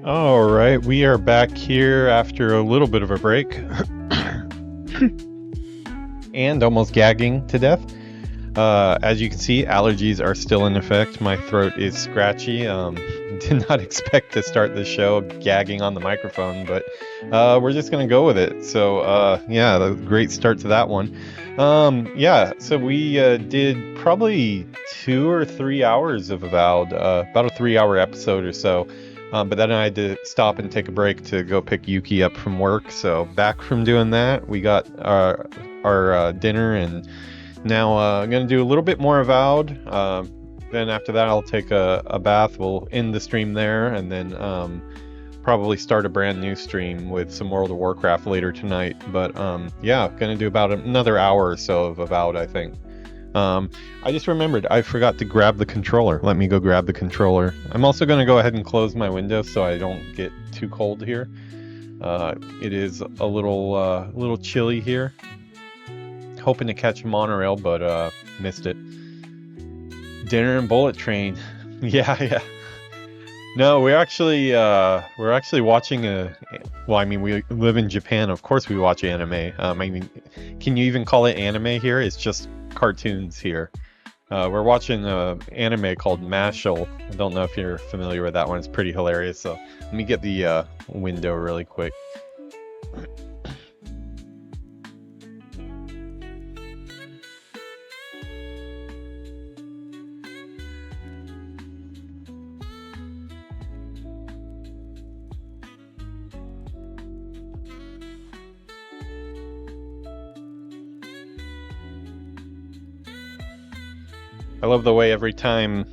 All right, we are back here after a little bit of a break and almost gagging to death. As you can see, allergies are still in effect. My throat is scratchy. Did not expect to start the show gagging on the microphone, but we're just going to go with it. So, yeah, a great start to that one. Yeah, so we did probably 2 or 3 hours of Avowed, about a 3-hour episode or so. But then I had to stop and take a break to go pick Yuki up from work. So back from doing that, we got our dinner, and now I'm going to do a little bit more Avowed. Then after that, I'll take a bath. We'll end the stream there, and then probably start a brand new stream with some World of Warcraft later tonight. But yeah, going to do about another hour or so of Avowed, I think. I just remembered I forgot to grab the controller. Let me go grab the controller. I'm also going to go ahead and close my window so I don't get too cold here. It is a little chilly here. Hoping to catch a monorail, but missed it. Dinner and Bullet Train. Yeah. No, we're actually watching well, I mean, we live in Japan. Of course we watch anime. I mean, can you even call it anime here? It's just cartoons here. We're watching an anime called Mashal. I don't know if you're familiar with that one. It's pretty hilarious. So let me get the window really quick. I love the way every time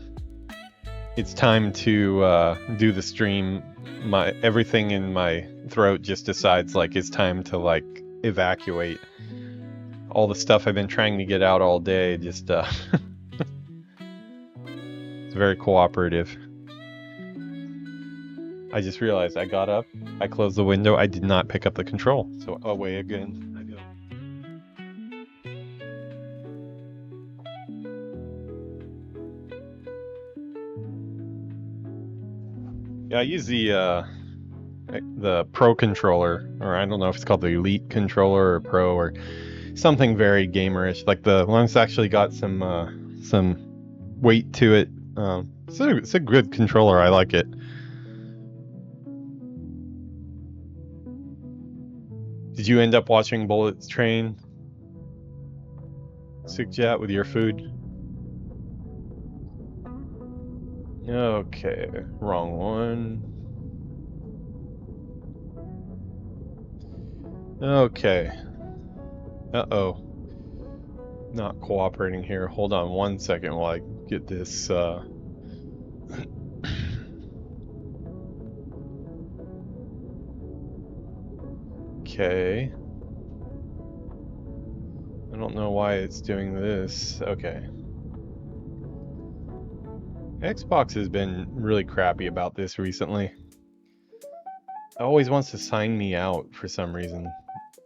it's time to do the stream, everything in my throat just decides like it's time to like evacuate. All the stuff I've been trying to get out all day just it's very cooperative. I just realized I got up, I closed the window, I did not pick up the control. So away again. Yeah, I use the Pro controller, or I don't know if it's called the Elite controller or Pro or something very gamerish. Like the one's actually got some weight to it. It's a good controller. I like it. Did you end up watching Bullet Train? Sugjat with your food? Okay, wrong one. Okay. Uh-oh. Not cooperating here. Hold on one second while I get this, Okay. I don't know why it's doing this. Okay. Xbox has been really crappy about this recently. It always wants to sign me out for some reason.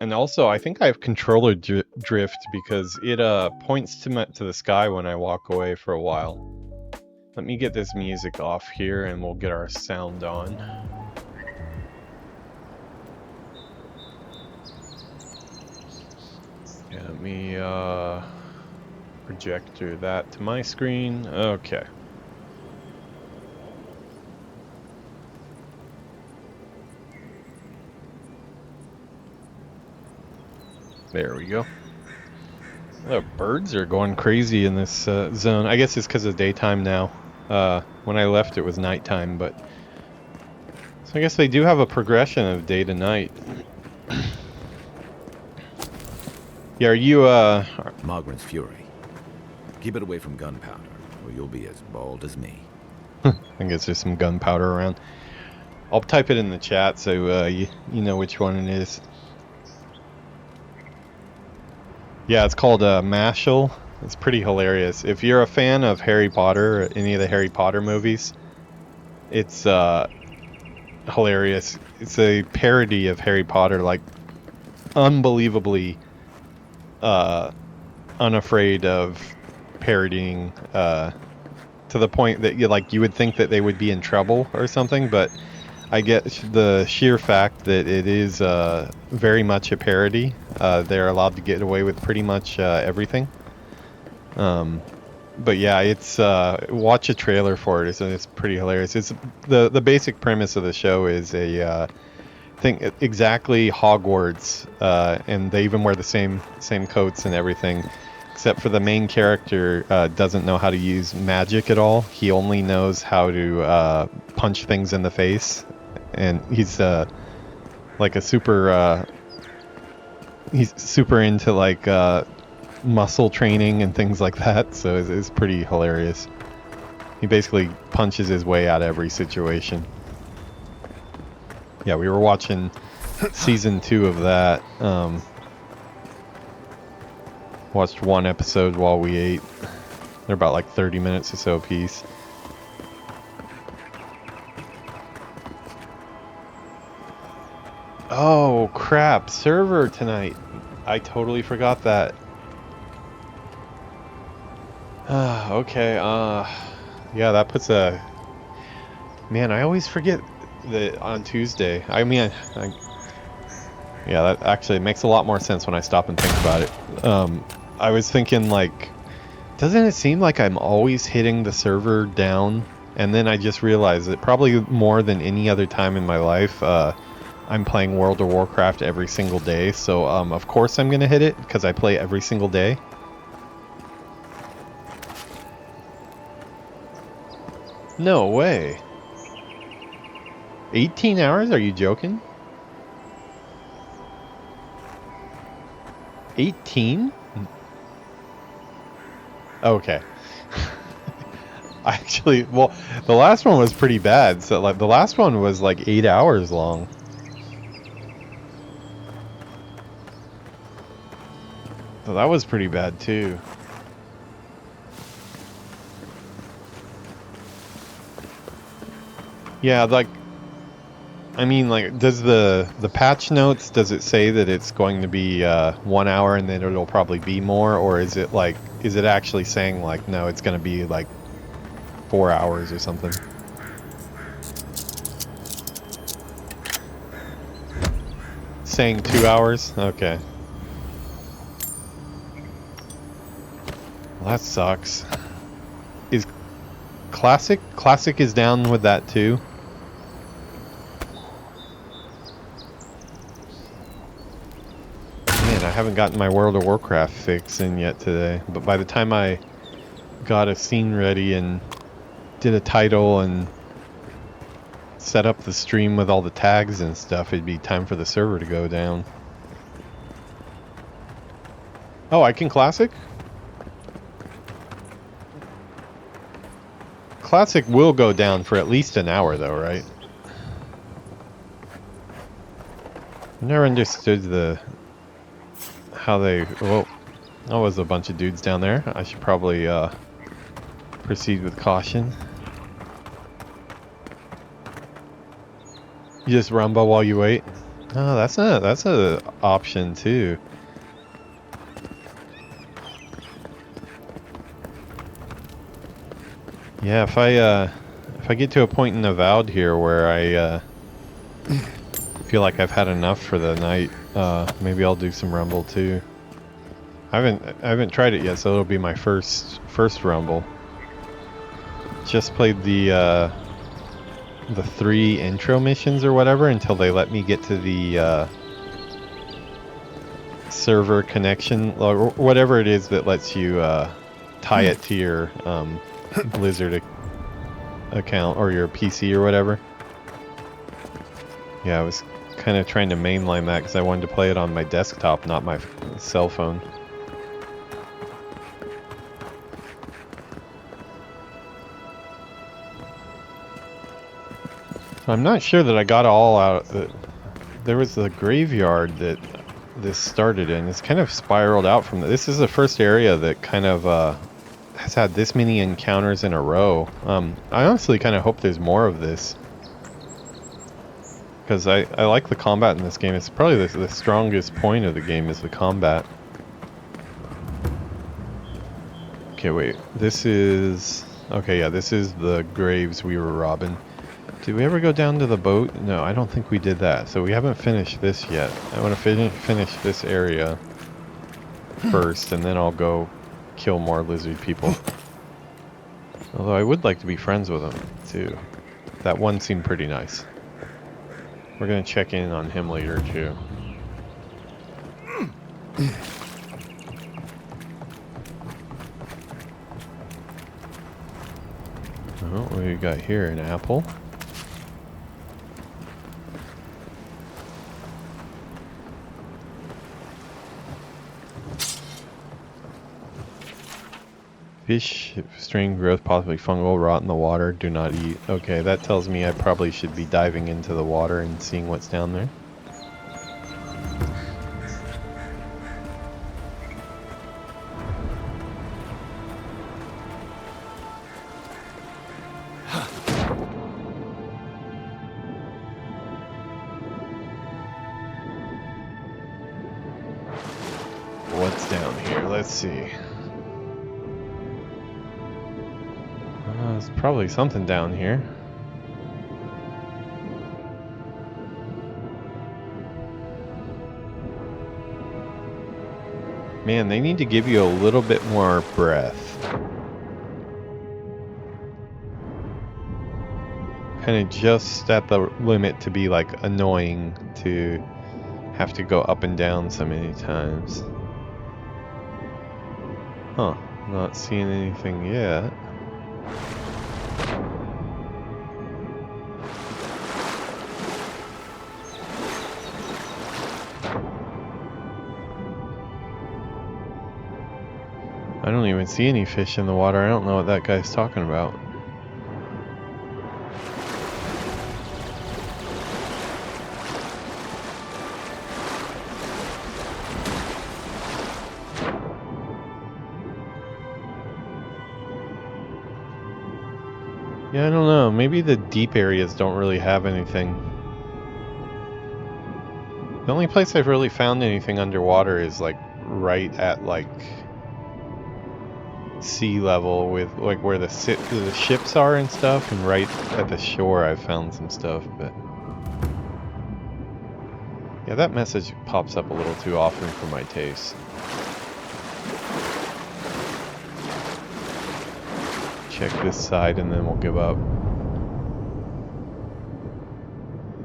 And also, I think I have controller drift because it points to the sky when I walk away for a while. Let me get this music off here and we'll get our sound on. Yeah, let me projector that to my screen. Okay. There we go. The birds are going crazy in this zone. I guess it's because of daytime now. When I left, it was nighttime, but... So I guess they do have a progression of day to night. Yeah, are you, Margaret's fury. Keep it away from gunpowder, or you'll be as bald as me. I guess there's some gunpowder around. I'll type it in the chat so you know which one it is. Yeah, it's called Mashal. It's pretty hilarious. If you're a fan of Harry Potter, or any of the Harry Potter movies, it's hilarious. It's a parody of Harry Potter, like unbelievably unafraid of parodying to the point that you would think that they would be in trouble or something, but I get the sheer fact that it is very much a parody. They're allowed to get away with pretty much everything. But yeah, it's watch a trailer for it. It's pretty hilarious. It's the basic premise of the show is a think exactly Hogwarts, and they even wear the same coats and everything, except for the main character doesn't know how to use magic at all. He only knows how to punch things in the face, and he's like a super. He's super into like muscle training and things like that, so it's pretty hilarious. He basically punches his way out of every situation. Yeah, we were watching season 2 of that. Watched one episode while we ate. They're about like 30 minutes or so a piece. Oh crap, server tonight. I totally forgot that. Okay, yeah, that puts a... Man, I always forget that on Tuesday. I mean, yeah, that actually makes a lot more sense when I stop and think about it. I was thinking, like, doesn't it seem like I'm always hitting the server down? And then I just realized that probably more than any other time in my life, I'm playing World of Warcraft every single day. So, of course I'm going to hit it, because I play every single day. No way. 18 hours? Are you joking? 18? Okay. Actually, well, the last one was pretty bad. So, like, the last one was like 8 hours long. So that was pretty bad too. Yeah, like, I mean, like, does the patch notes, does it say that it's going to be 1 hour and then it'll probably be more, or is it like, is it actually saying like, no, it's going to be like 4 hours or something? Saying 2 hours? Okay. Well, that sucks. Is Classic is down with that too? Man, I haven't gotten my World of Warcraft fix in yet today, but by the time I got a scene ready and did a title and set up the stream with all the tags and stuff, it'd be time for the server to go down. Oh, I can Classic? Classic will go down for at least an hour though, right? I never understood how they... Whoa. That was a bunch of dudes down there. I should probably proceed with caution. You just rumble while you wait? Oh, that's a option too. Yeah, if I get to a point in Avowed here where I feel like I've had enough for the night, maybe I'll do some Rumble too. I haven't tried it yet, so it'll be my first Rumble. Just played the 3 intro missions or whatever until they let me get to the server connection or whatever it is that lets you tie it to your Blizzard account or your PC or whatever. Yeah, I was kind of trying to mainline that because I wanted to play it on my desktop, not my cell phone. I'm not sure that I got all out. There was the graveyard that this started in. It's kind of spiraled out from this is the first area that kind of has had this many encounters in a row. I honestly kind of hope there's more of this. Because I like the combat in this game. It's probably the strongest point of the game is the combat. Okay, wait. This is... Okay, yeah, this is the graves we were robbing. Did we ever go down to the boat? No, I don't think we did that. So we haven't finished this yet. I want to finish this area first, and then I'll go kill more lizard people. Although I would like to be friends with them, too. That one seemed pretty nice. We're going to check in on him later, too. Oh, what do we got here? An apple. Fish, strain growth, possibly fungal, rot in the water, do not eat. Okay, that tells me I probably should be diving into the water and seeing what's down there. What's down here? Let's see. There's probably something down here. Man, they need to give you a little bit more breath. Kind of just at the limit to be like annoying to have to go up and down so many times. Huh, not seeing anything yet. I don't even see any fish in the water. I don't know what that guy's talking about. Yeah, I don't know. Maybe the deep areas don't really have anything. The only place I've really found anything underwater is like right at like sea level with like where the ships are and stuff, and right at the shore I've found some stuff, but yeah, that message pops up a little too often for my taste. Check this side and then we'll give up.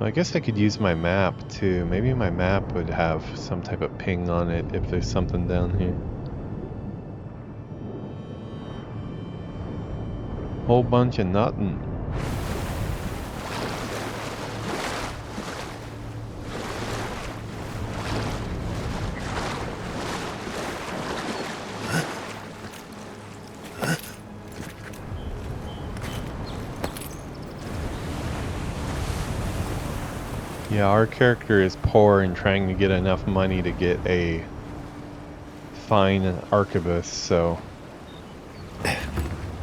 I guess I could use my map too. Maybe my map would have some type of ping on it if there's something down here. Whole bunch of nothing. Yeah, our character is poor and trying to get enough money to get a fine arquebus, so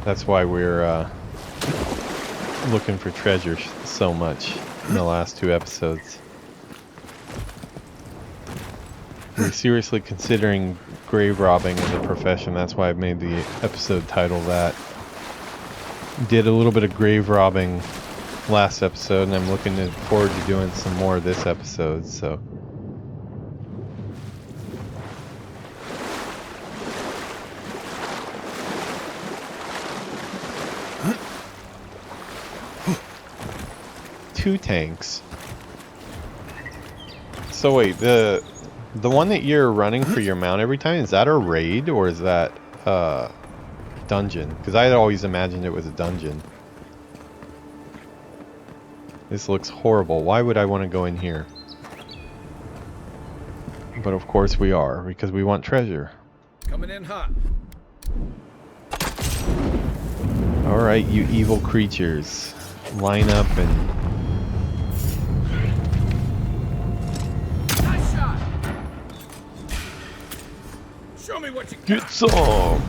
that's why we're looking for treasure so much in the last 2 episodes. We're seriously considering grave robbing as a profession. That's why I made the episode title that. Did a little bit of grave robbing last episode, and I'm looking forward to doing some more this episode, so. Two tanks. So wait, the one that you're running for your mount every time, is that a raid or is that dungeon? Because I had always imagined it was a dungeon. This looks horrible. Why would I want to go in here? But of course we are, because we want treasure. Coming in hot. Alright, you evil creatures. Line up and... Nice shot. Show me what you got. Get some!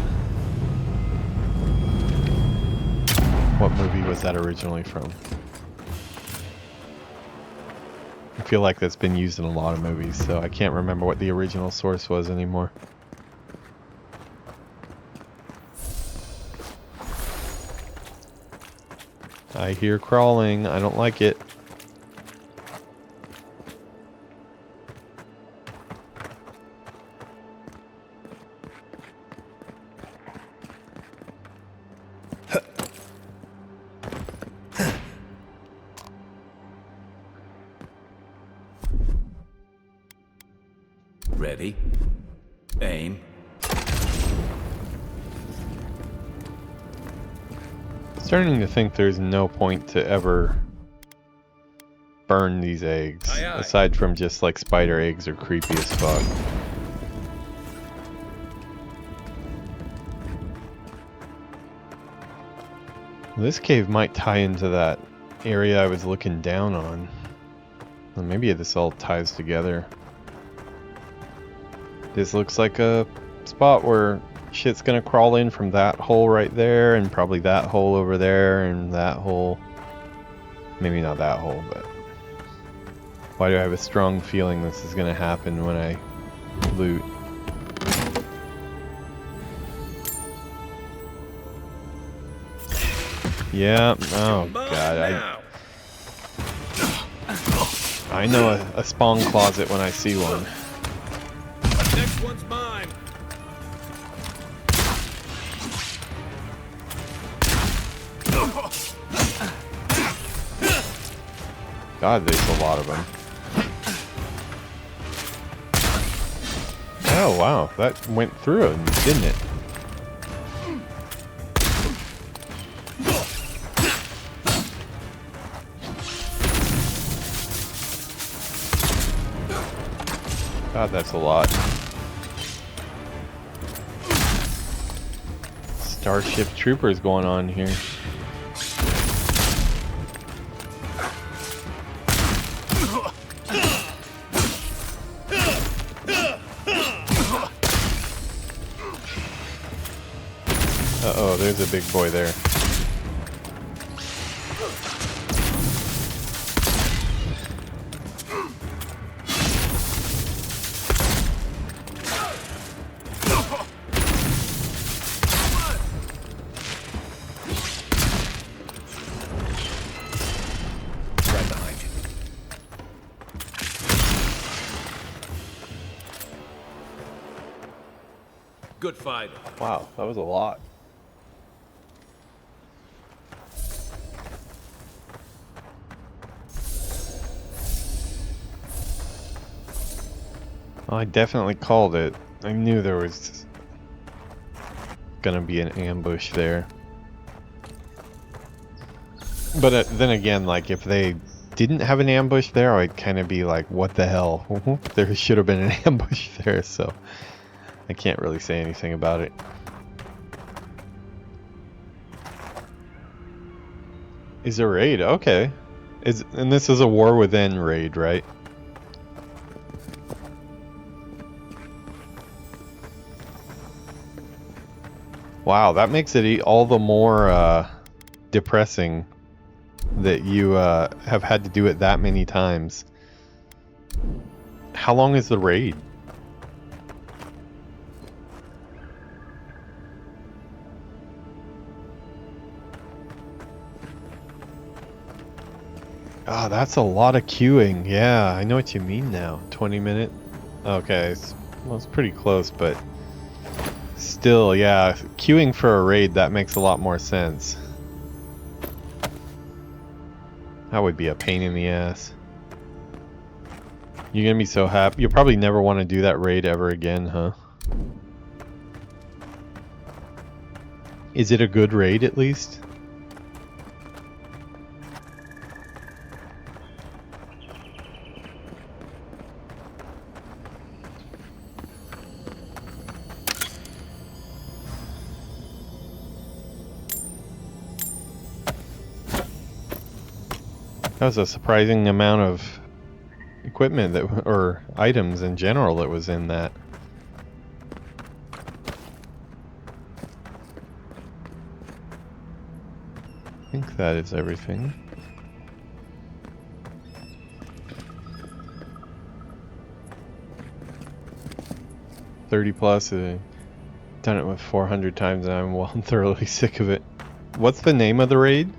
What movie was that originally from? I feel like that's been used in a lot of movies, so I can't remember what the original source was anymore. I hear crawling. I don't like it. Ready? Aim. Starting to think there's no point to ever burn these eggs, Aye, aye. aside from just like spider eggs are creepy as fuck. This cave might tie into that area I was looking down on. Well, maybe this all ties together. This looks like a spot where shit's gonna crawl in from that hole right there, and probably that hole over there, and that hole. Maybe not that hole, but why do I have a strong feeling this is gonna happen when I loot? Yeah, oh god, I know a spawn closet when I see one. Next one's mine. God, there's a lot of them. Oh wow, that went through him, didn't it? God, that's a lot. Starship Troopers going on here. Uh-oh, there's a big boy there. Right behind you. Good fight. Wow, that was a lot. Oh, I definitely called it. I knew there was gonna be an ambush there. But then again, like, if they didn't have an ambush there, I'd kind of be like, what the hell? There should have been an ambush there, so I can't really say anything about it. Is a raid? Okay. And this is a War Within raid, right? Wow, that makes it all the more depressing that you have had to do it that many times. How long is the raid? Oh, that's a lot of queuing. Yeah, I know what you mean now. 20 minute? Okay, well, it's pretty close, but still, yeah, queuing for a raid, that makes a lot more sense. That would be a pain in the ass. You're gonna be so happy. You'll probably never want to do that raid ever again, huh? Is it a good raid at least? That was a surprising amount of equipment that, or items in general, that was in that. I think that is everything. +30. Done it with 400 times and I'm well thoroughly sick of it. What's the name of the raid?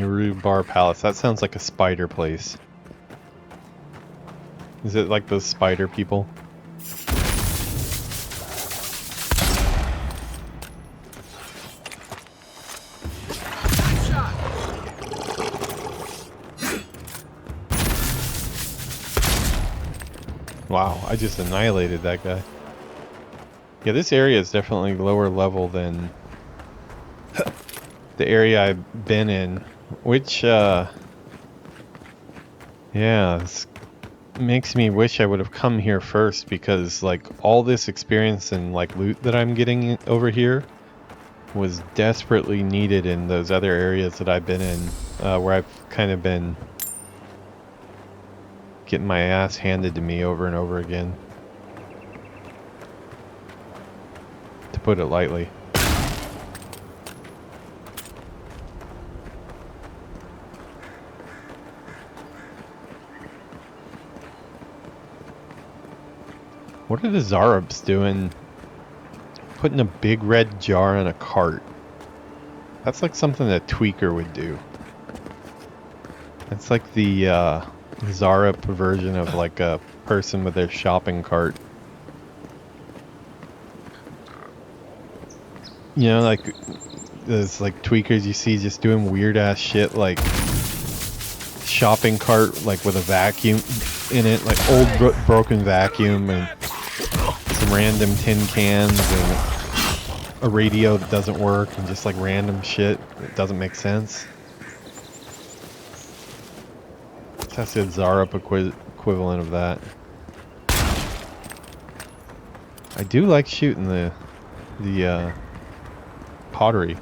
Naru Bar Palace. That sounds like a spider place. Is it like those spider people? Wow, I just annihilated that guy. Yeah, this area is definitely lower level than the area I've been in, which, yeah, this makes me wish I would have come here first, because, like, all this experience and, like, loot that I'm getting over here was desperately needed in those other areas that I've been in, where I've kind of been getting my ass handed to me over and over again, to put it lightly. What are the Zarubs doing putting a big red jar in a cart? That's like something that Tweaker would do. It's like the Zarup version of like a person with their shopping cart. You know, like those like tweakers you see just doing weird ass shit, like shopping cart like with a vacuum in it, like old broken vacuum and some random tin cans and a radio that doesn't work and just like random shit that doesn't make sense. That's the Zarup equivalent of that. I do like shooting the pottery.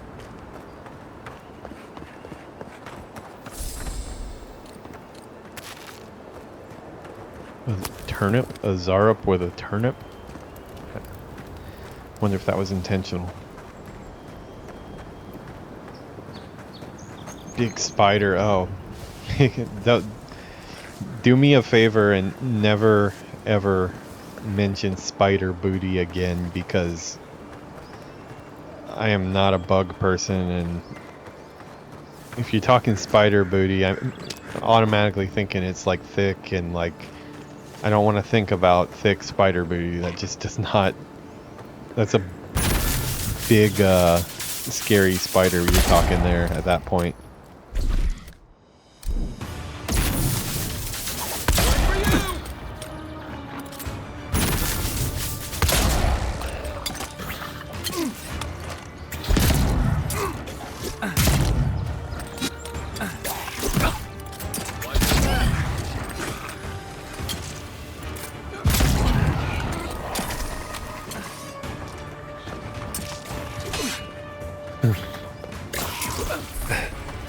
A turnip? A Zarup with a turnip? Wonder if that was intentional. Big spider. Oh. Do me a favor and never ever mention spider booty again, because I am not a bug person, and if you're talking spider booty, I'm automatically thinking it's like thick, and like I don't want to think about thick spider booty. That just does not. That's a big scary spider you're talking there at that point.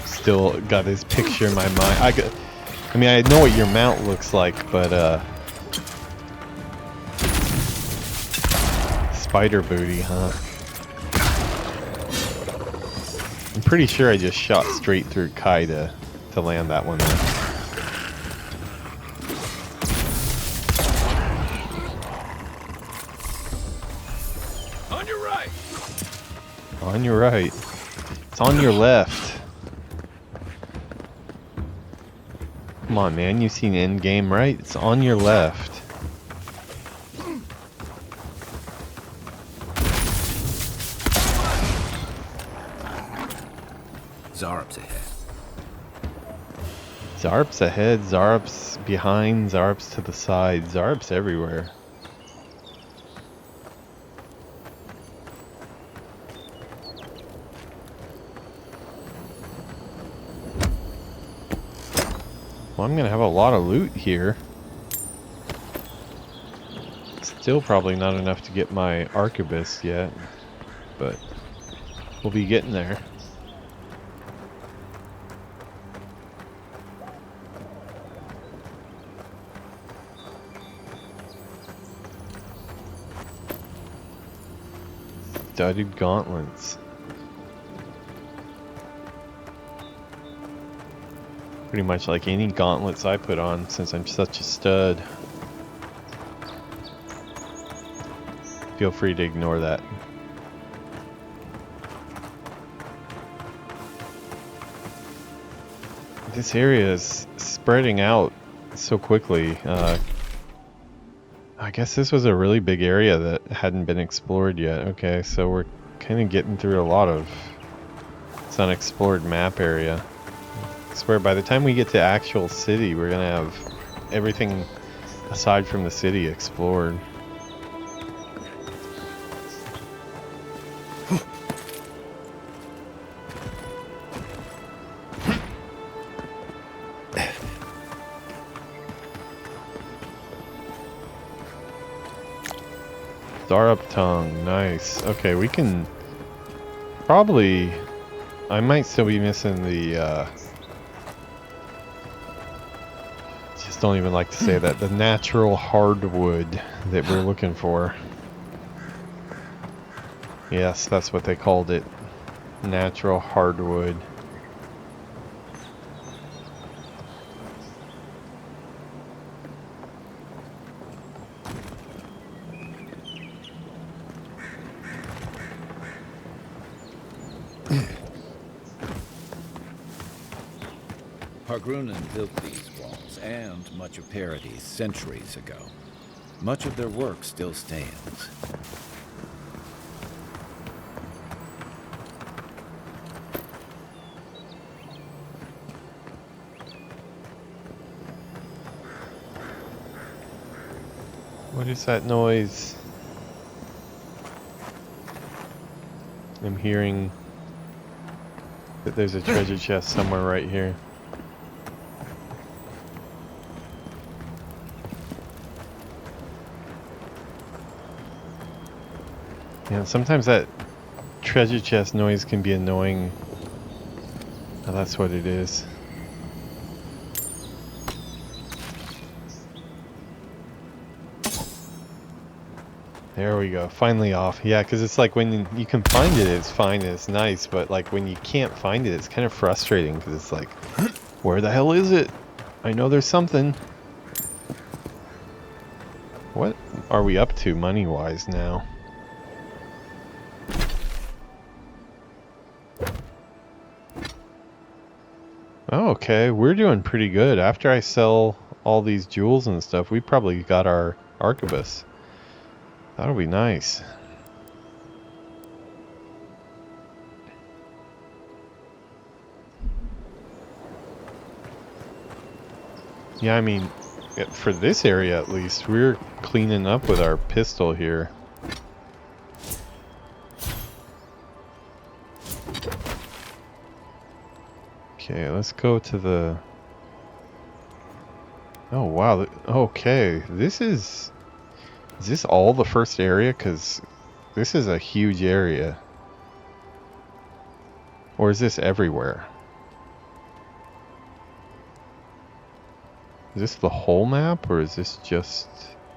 Still got his picture in my mind. I mean, I know what your mount looks like, but spider booty, huh? I'm pretty sure I just shot straight through Kai to land that one. On your right. On your right. It's on your left. Come on, man. You've seen Endgame, right? It's on your left. Zarup's ahead. Zarup's ahead, Zarup's behind, Zarup's to the side. Zarup's everywhere. Well, I'm gonna have a lot of loot here. Still probably not enough to get my arquebus yet, but we'll be getting there. Studded gauntlets. Pretty much like any gauntlets I put on, since I'm such a stud. Feel free to ignore that. This area is spreading out so quickly. I guess this was a really big area that hadn't been explored yet. Okay, so we're kind of getting through a lot of this unexplored map area. I swear by the time we get to actual city, we're gonna have everything aside from the city explored. Darup tongue, nice. Okay, we can probably. I might still be missing the. Just don't even like to say that. The natural hardwood that we're looking for. Yes, that's what they called it. Natural hardwood. Hargrunen built these walls and much of Paradis centuries ago. Much of their work still stands. What is that noise? I'm hearing that there's a treasure chest somewhere right here. Yeah, sometimes that treasure chest noise can be annoying. Oh, that's what it is. There we go, finally off. Yeah, because it's like when you can find it, it's fine and it's nice, but like when you can't find it, it's kind of frustrating because it's like, where the hell is it? I know there's something. What are we up to money-wise now? Oh, okay, we're doing pretty good. After I sell all these jewels and stuff, we probably got our arquebus. That'll be nice. Yeah, I mean, for this area at least, we're cleaning up with our pistol here. Okay, let's go to the... Oh, wow. Okay, this is... Is this all the first area? Because this is a huge area. Or is this everywhere? Is this the whole map, or is this just...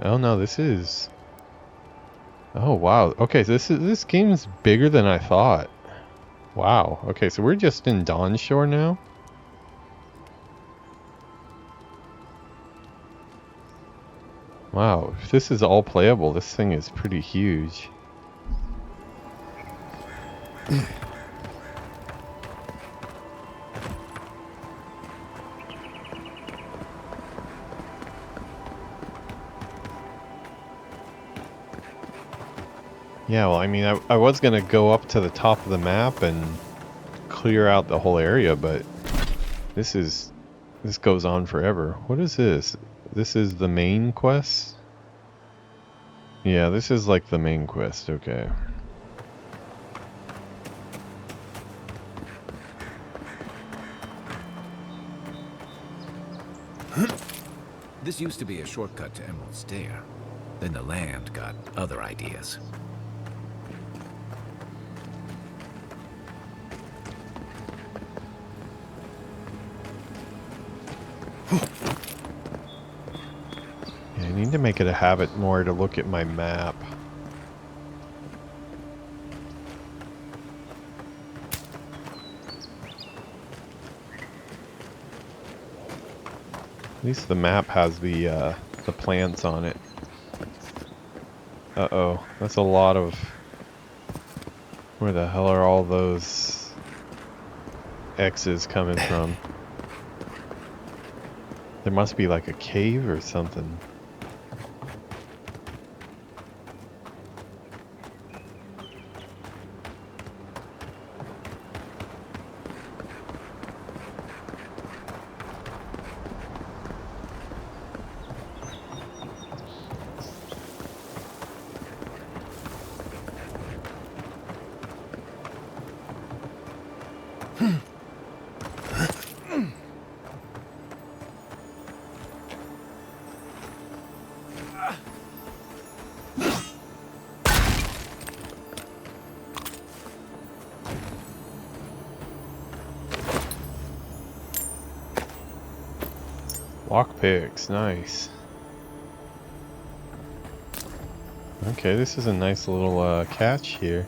Oh no, this is... Oh wow. Okay, so this game's bigger than I thought. Wow. Okay, so we're just in Dawnshore now? Wow, if this is all playable, this thing is pretty huge. Yeah, well, I mean, I was gonna go up to the top of the map and clear out the whole area, but this goes on forever. What is this? This is the main quest? Yeah, this is like the main quest, okay. This used to be a shortcut to Emerald Stair. Then the land got other ideas. Yeah, I need to make it a habit more to look at my map. At least the map has the plants on it. Uh-oh, that's a lot of... Where the hell are all those X's coming from? There must be like a cave or something. Lockpicks, nice. Okay, this is a nice little catch here.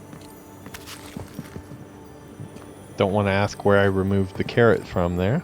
Don't want to ask where I removed the carrot from there.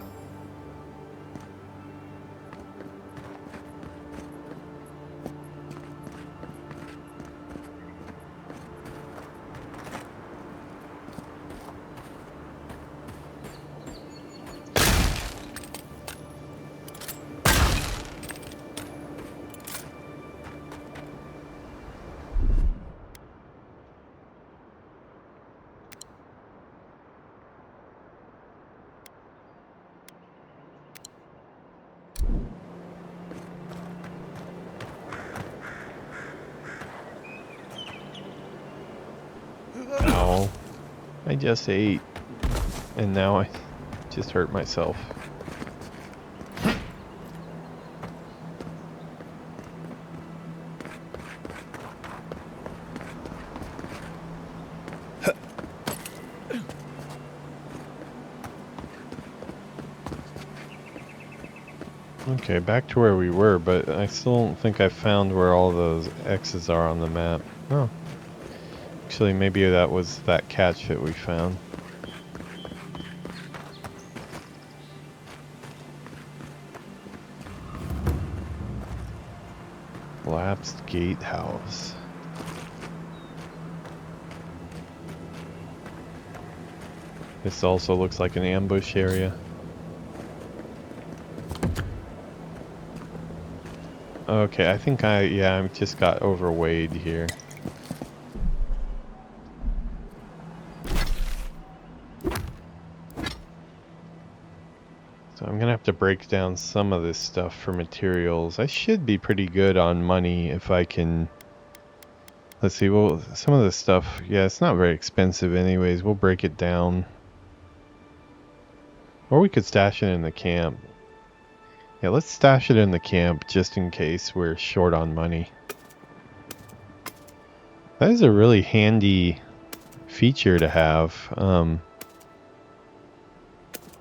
Ow. I just ate. And now I just hurt myself. Okay, back to where we were, but I still don't think I found where all those X's are on the map. Oh. Actually, maybe that was that catch that we found. Collapsed gatehouse. This also looks like an ambush area. Okay, I think I just got overweighed here. So I'm gonna have to break down some of this stuff for materials. I should be pretty good on money if I can... Let's see, well, some of this stuff, yeah, it's not very expensive anyways. We'll break it down. Or we could stash it in the camp. Yeah, let's stash it in the camp just in case we're short on money. That is a really handy feature to have.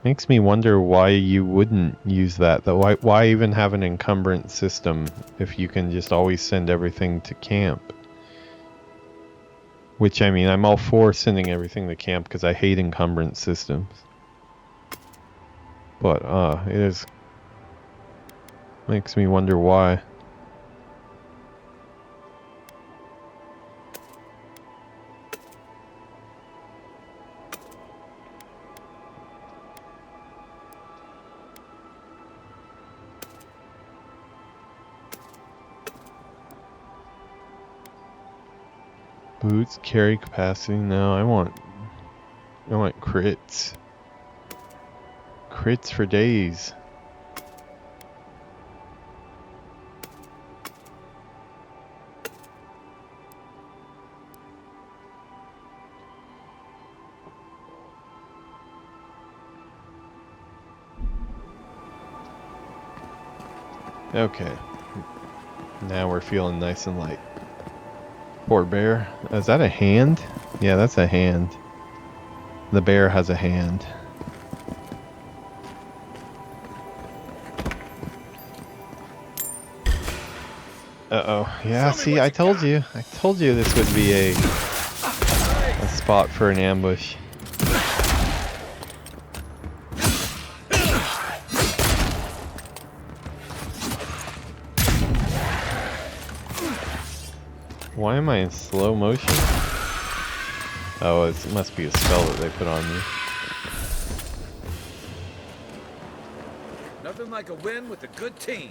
Makes me wonder why you wouldn't use that though. Why even have an encumbrance system if you can just always send everything to camp? Which, I mean, I'm all for sending everything to camp because I hate encumbrance systems. But it is... makes me wonder why. Boots, carry capacity. No, I want crits. Crits for days. Okay. Now we're feeling nice and light. Poor bear. Is that a hand? Yeah, that's a hand. The bear has a hand. Uh-oh. Yeah, see, I told you. I told you this would be a spot for an ambush. Why am I in slow motion? Oh, it must be a spell that they put on me. No Nothing like a win with a good team.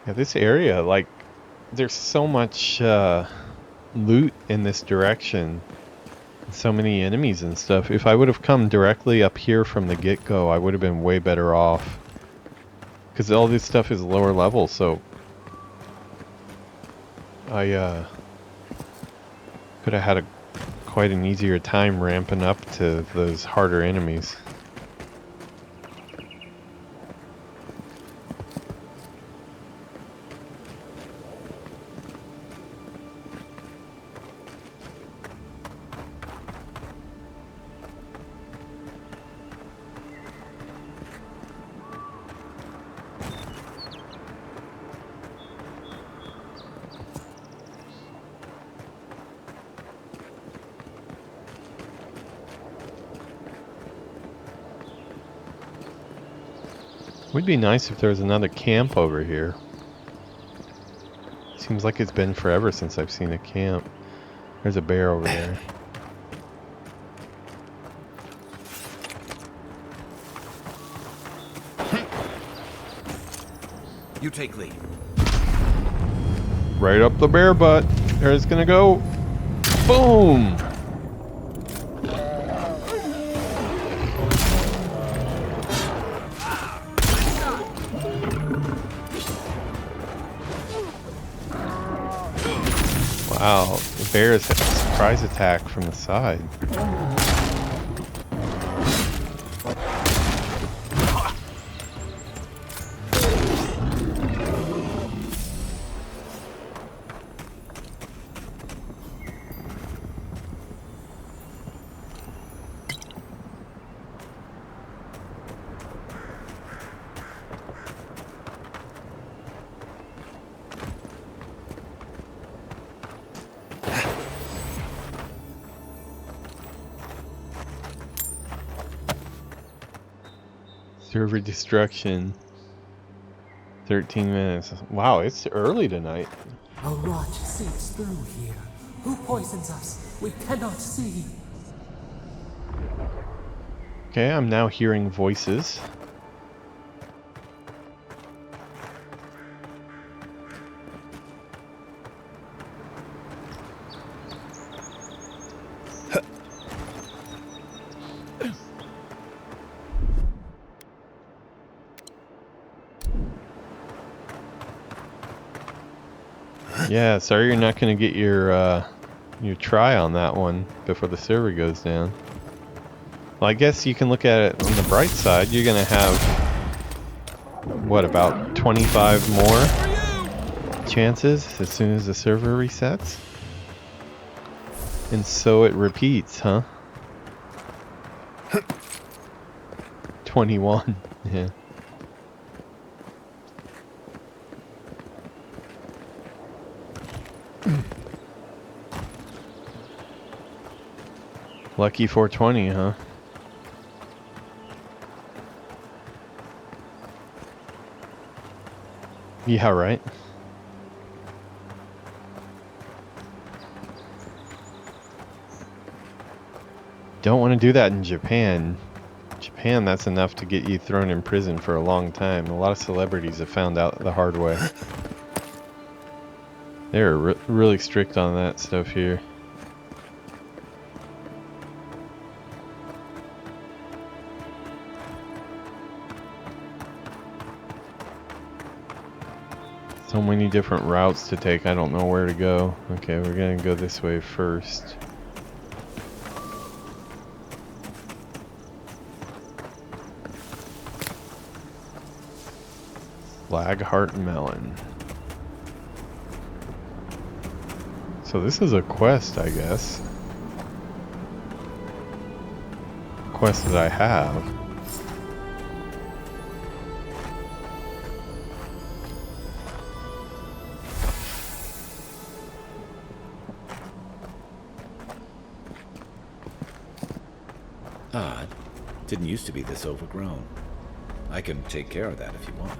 Yeah, this area, like, there's so much loot in this direction. So many enemies and stuff. If I would have come directly up here from the get-go, I would have been way better off. Because all this stuff is lower level, so I could have had quite an easier time ramping up to those harder enemies. Would be nice if there was another camp over here. Seems like it's been forever since I've seen a camp. There's a bear over there. You take lead. Right up the bear butt. There's gonna go. Boom! Wow, the bears had a surprise attack from the side. Server destruction. 13 minutes. Wow, it's early tonight. A rot seeps through here. Who poisons us? We cannot see. Okay, I'm now hearing voices. Yeah, sorry you're not going to get your try on that one before the server goes down. Well, I guess you can look at it on the bright side. You're going to have, what, about 25 more chances as soon as the server resets? And so it repeats, huh? 21, yeah. Lucky 420, huh? Yeah, right. Don't want to do that in Japan. Japan, that's enough to get you thrown in prison for a long time. A lot of celebrities have found out the hard way. They're really strict on that stuff here. So many different routes to take, I don't know where to go. Okay, we're gonna go this way first. Flagheart Melon. So this is a quest, I guess. Quest that I have. Odd. Didn't used to be this overgrown. I can take care of that if you want.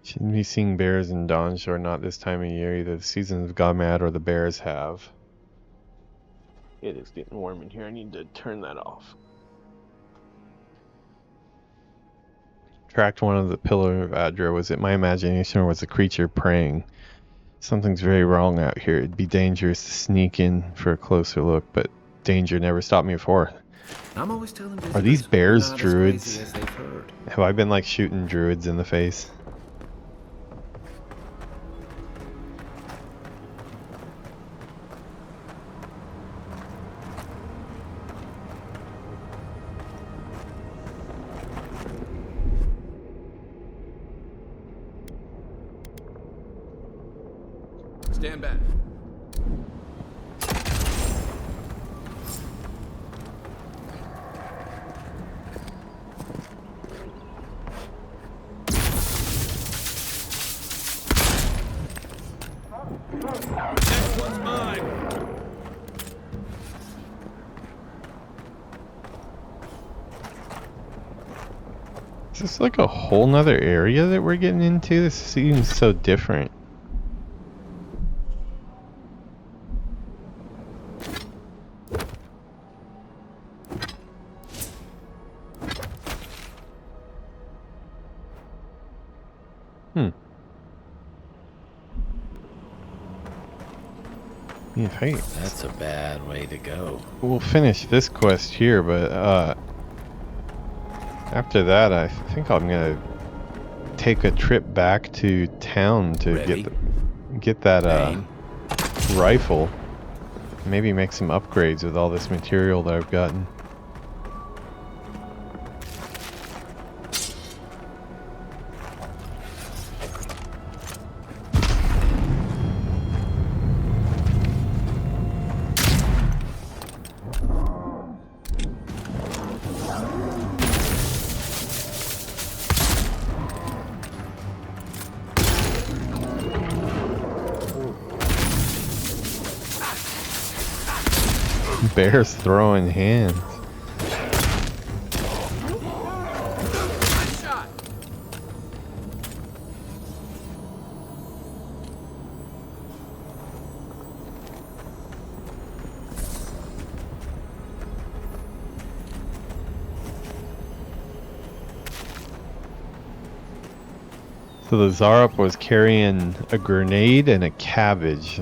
Shouldn't be seeing bears in Dawnshore, not this time of year. Either the seasons have gone mad or the bears have. It is getting warm in here. I need to turn that off. Tracked one of the pillar of Adra. Was it my imagination or was the creature preying? Something's very wrong out here. It'd be dangerous to sneak in for a closer look, but danger never stopped me before. I'm always telling Are these visitors we're bears not as crazy druids? as they've heard. Have I been like shooting druids in the face? Stand back. Next one's mine. Is this like a whole nother area that we're getting into? This seems so different. Yeah, hey, That's a bad way to go. we'll finish this quest here, but after that, I think I'm gonna take a trip back to town to Ready? get that Aim. rifle. Maybe make some upgrades with all this material that I've gotten. Bears throwing hands. Nice shot. So the Zarup was carrying a grenade and a cabbage.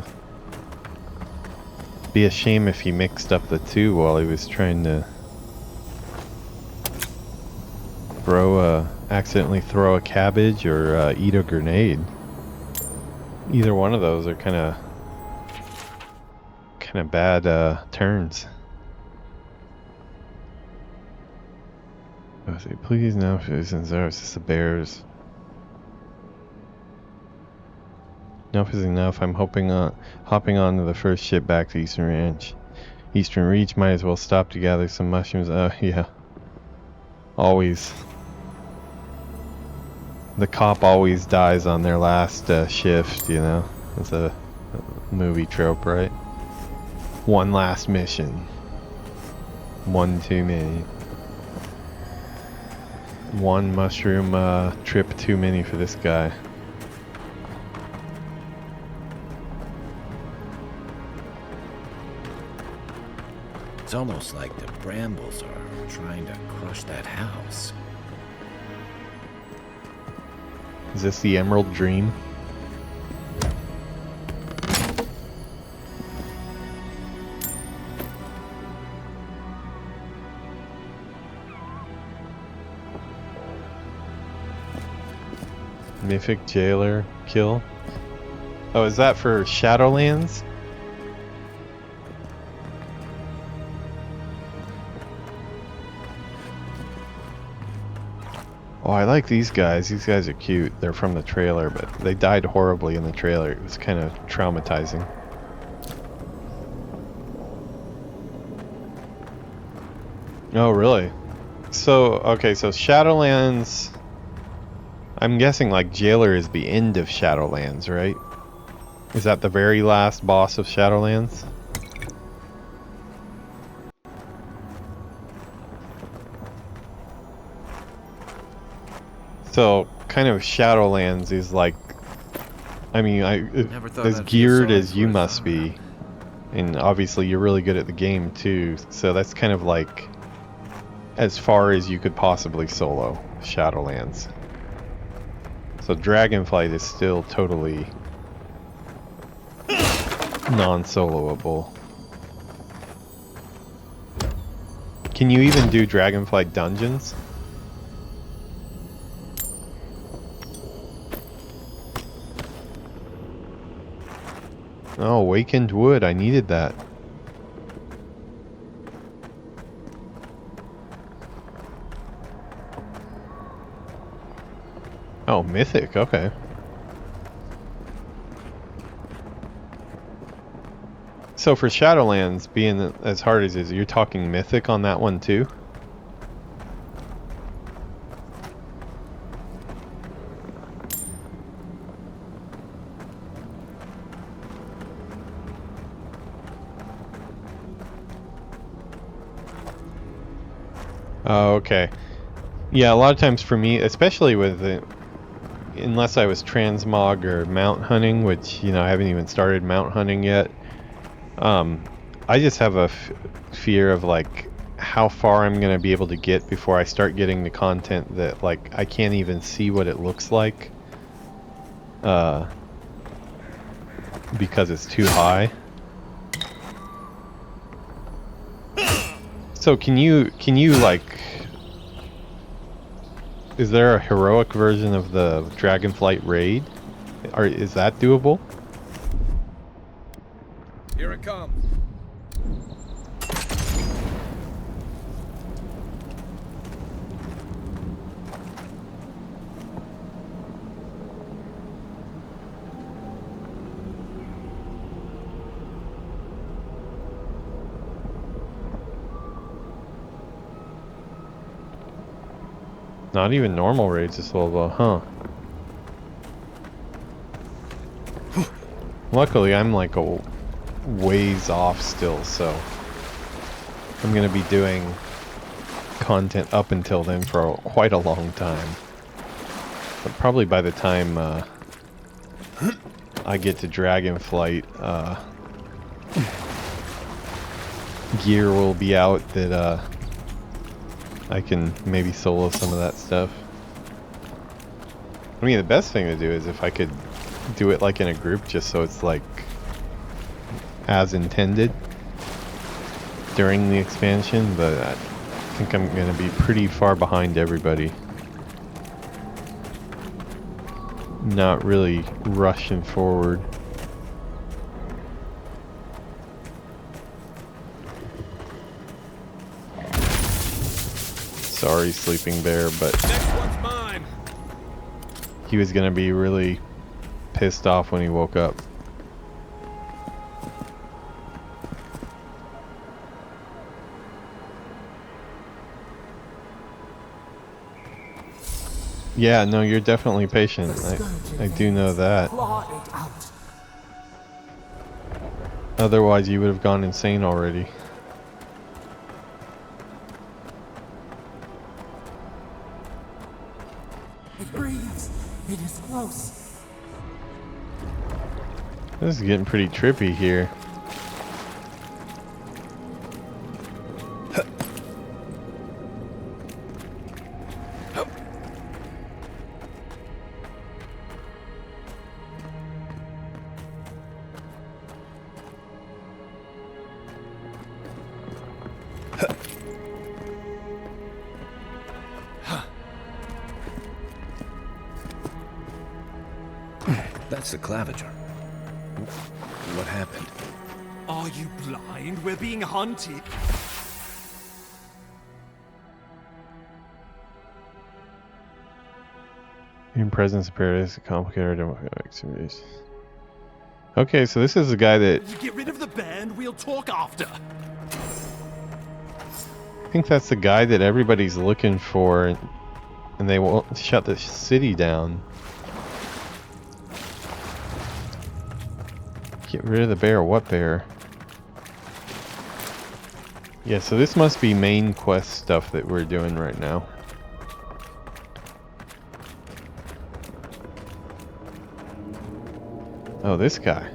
Be a shame if he mixed up the two while he was trying to accidentally throw a cabbage or eat a grenade. Either one of those are kind of bad turns. I say, please no, since there's just the bears. Enough is enough. I'm hopping on to the first ship back to Eastern Ranch. Eastern Reach, might as well stop to gather some mushrooms. Yeah. Always. The cop always dies on their last shift, you know. It's a movie trope, right? One last mission. One too many. One mushroom trip too many for this guy. It's almost like the brambles are trying to crush that house. Is this the Emerald Dream? Mythic Jailer kill? Oh, is that for Shadowlands? Oh, I like these guys. These guys are cute. They're from the trailer, but they died horribly in the trailer. It was kind of traumatizing. Oh, really? So, okay, so Shadowlands... I'm guessing, like, Jailer is the end of Shadowlands, right? Is that the very last boss of Shadowlands? So, kind of Shadowlands is like, I mean, Never thought as I'd feel geared sorry as for you a must zombie. be, and obviously you're really good at the game too, so that's kind of like as far as you could possibly solo Shadowlands. So Dragonflight is still totally non-soloable. Can you even do Dragonflight dungeons? Oh, Awakened Wood, I needed that. Oh, Mythic, okay. So for Shadowlands being as hard as it is, you're talking Mythic on that one too? Oh, okay. Yeah, a lot of times for me, especially with the, unless I was transmog or mount hunting, which, you know, I haven't even started mount hunting yet. I just have a fear of like how far I'm gonna be able to get before I start getting the content that like I can't even see what it looks like, because it's too high. So can you like, is there a heroic version of the Dragonflight raid? Or is that doable? Here it comes. Not even normal raids is soloable, huh? Luckily, I'm like a ways off still, so I'm gonna be doing content up until then for quite a long time. But probably by the time I get to Dragonflight, gear will be out that I can maybe solo some of that stuff. I mean, the best thing to do is if I could do it like in a group, just so it's like as intended during the expansion, but I think I'm gonna be pretty far behind everybody. Not really rushing forward. Sorry, Sleeping Bear, but Next one's mine. he was gonna be really pissed off when he woke up. Yeah, no, you're definitely patient. I do know that. Claw it out. Otherwise, you would have gone insane already. It breathes. It is close. This is getting pretty trippy here. That's the Claviger. What happened? Are you blind? We're being hunted. In presence of paradise, complicated activities. Okay, so this is the guy that, You get rid of the band, we'll talk after. I think that's the guy that everybody's looking for, and they won't shut the city down. Get rid of the bear. What bear? Yeah, so this must be main quest stuff that we're doing right now. Oh, this guy.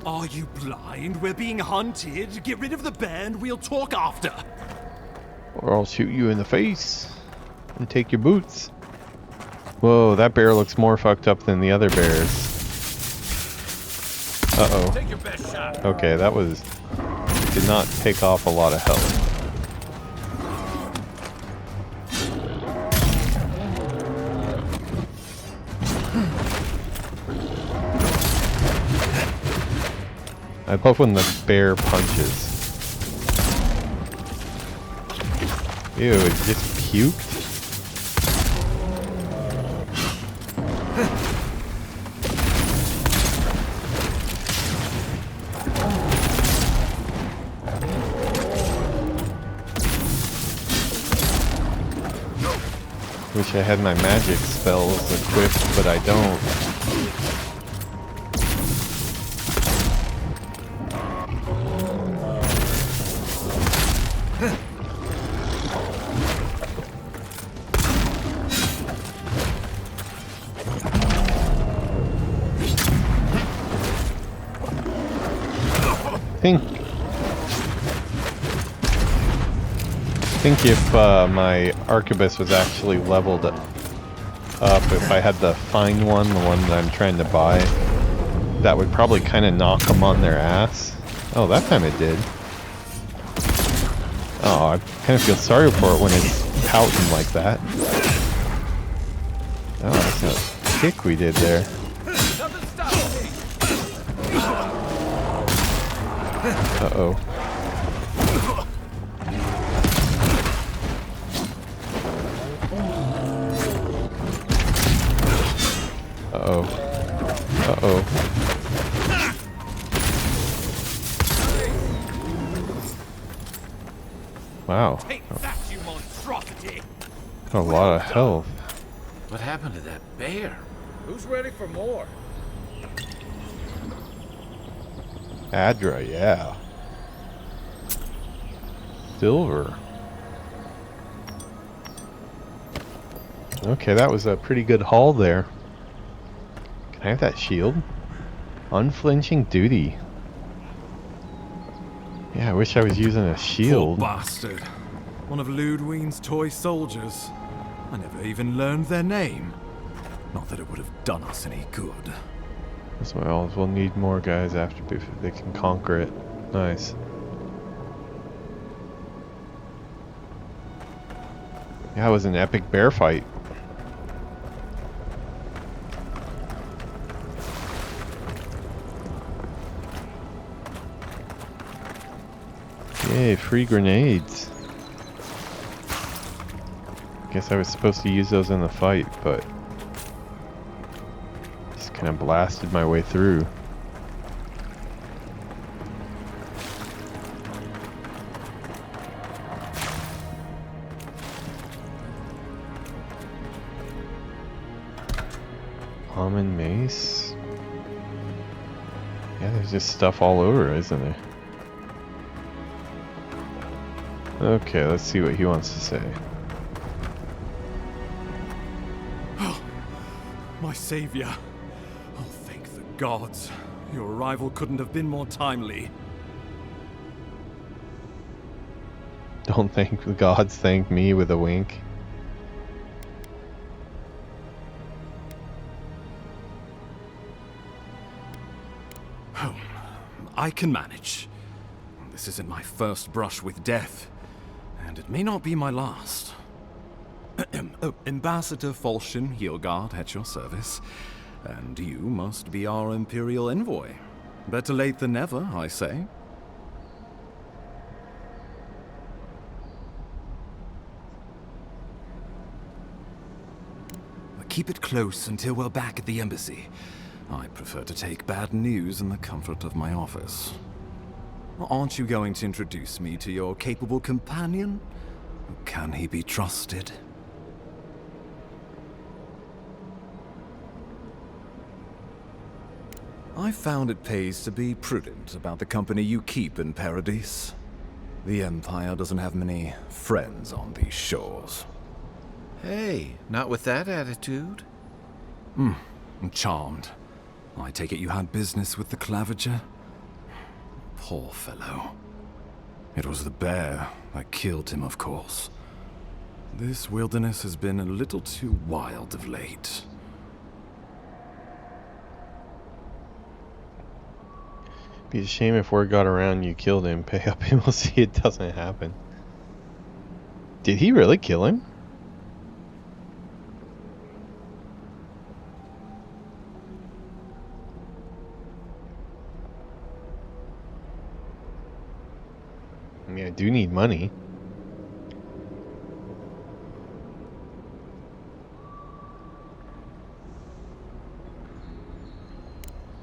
Are you blind? We're being hunted. Get rid of the bear and we'll talk after. Or I'll shoot you in the face and take your boots. Whoa, that bear looks more fucked up than the other bears. Uh-oh. Take your best shot. Okay, that was... did not take off a lot of health. I love when the bear punches. Ew, it just puked? Wish I had my magic spells equipped, but I don't. I think if my arquebus was actually leveled up, if I had the fine one, the one that I'm trying to buy, that would probably kind of knock them on their ass. Oh, that time it did. Oh, I kind of feel sorry for it when it's pouting like that. Oh, that's a kick we did there. Uh-oh. Uh-oh. Uh-oh. Wow. Take that, you monstrosity! A lot of health. What happened to that bear? Who's ready for more? Adra, yeah. Silver. Okay, that was a pretty good haul there. Can I have that shield? Unflinching duty. Yeah, I wish I was using a Poor shield. bastard. One of Ludwine's toy soldiers. I never even learned their name. Not that it would have done us any good. As well, we'll need more guys after before they can conquer it. Nice. Yeah, it was an epic bear fight. Yay, free grenades. Guess I was supposed to use those in the fight, but just kind of blasted my way through. Common mace. Yeah, there's just stuff all over, isn't there? Okay, let's see what he wants to say. My savior. Oh, thank the gods. Your arrival couldn't have been more timely. Don't thank the gods, thank me with a wink. Oh, I can manage. This isn't my first brush with death, and it may not be my last. Oh, Ambassador Falchion Heelguard at your service, and you must be our Imperial envoy. Better late than never, I say. Keep it close until we're back at the embassy. I prefer to take bad news in the comfort of my office. Aren't you going to introduce me to your capable companion? Can he be trusted? I found it pays to be prudent about the company you keep in Paradise. The Empire doesn't have many friends on these shores. Hey, not with that attitude. I'm charmed. I take it you had business with the Claviger? Poor fellow. It was the bear that killed him, of course. This wilderness has been a little too wild of late. Be a shame if word got around you killed him. Pay up and we'll see it doesn't happen. Did he really kill him? I mean, I do need money.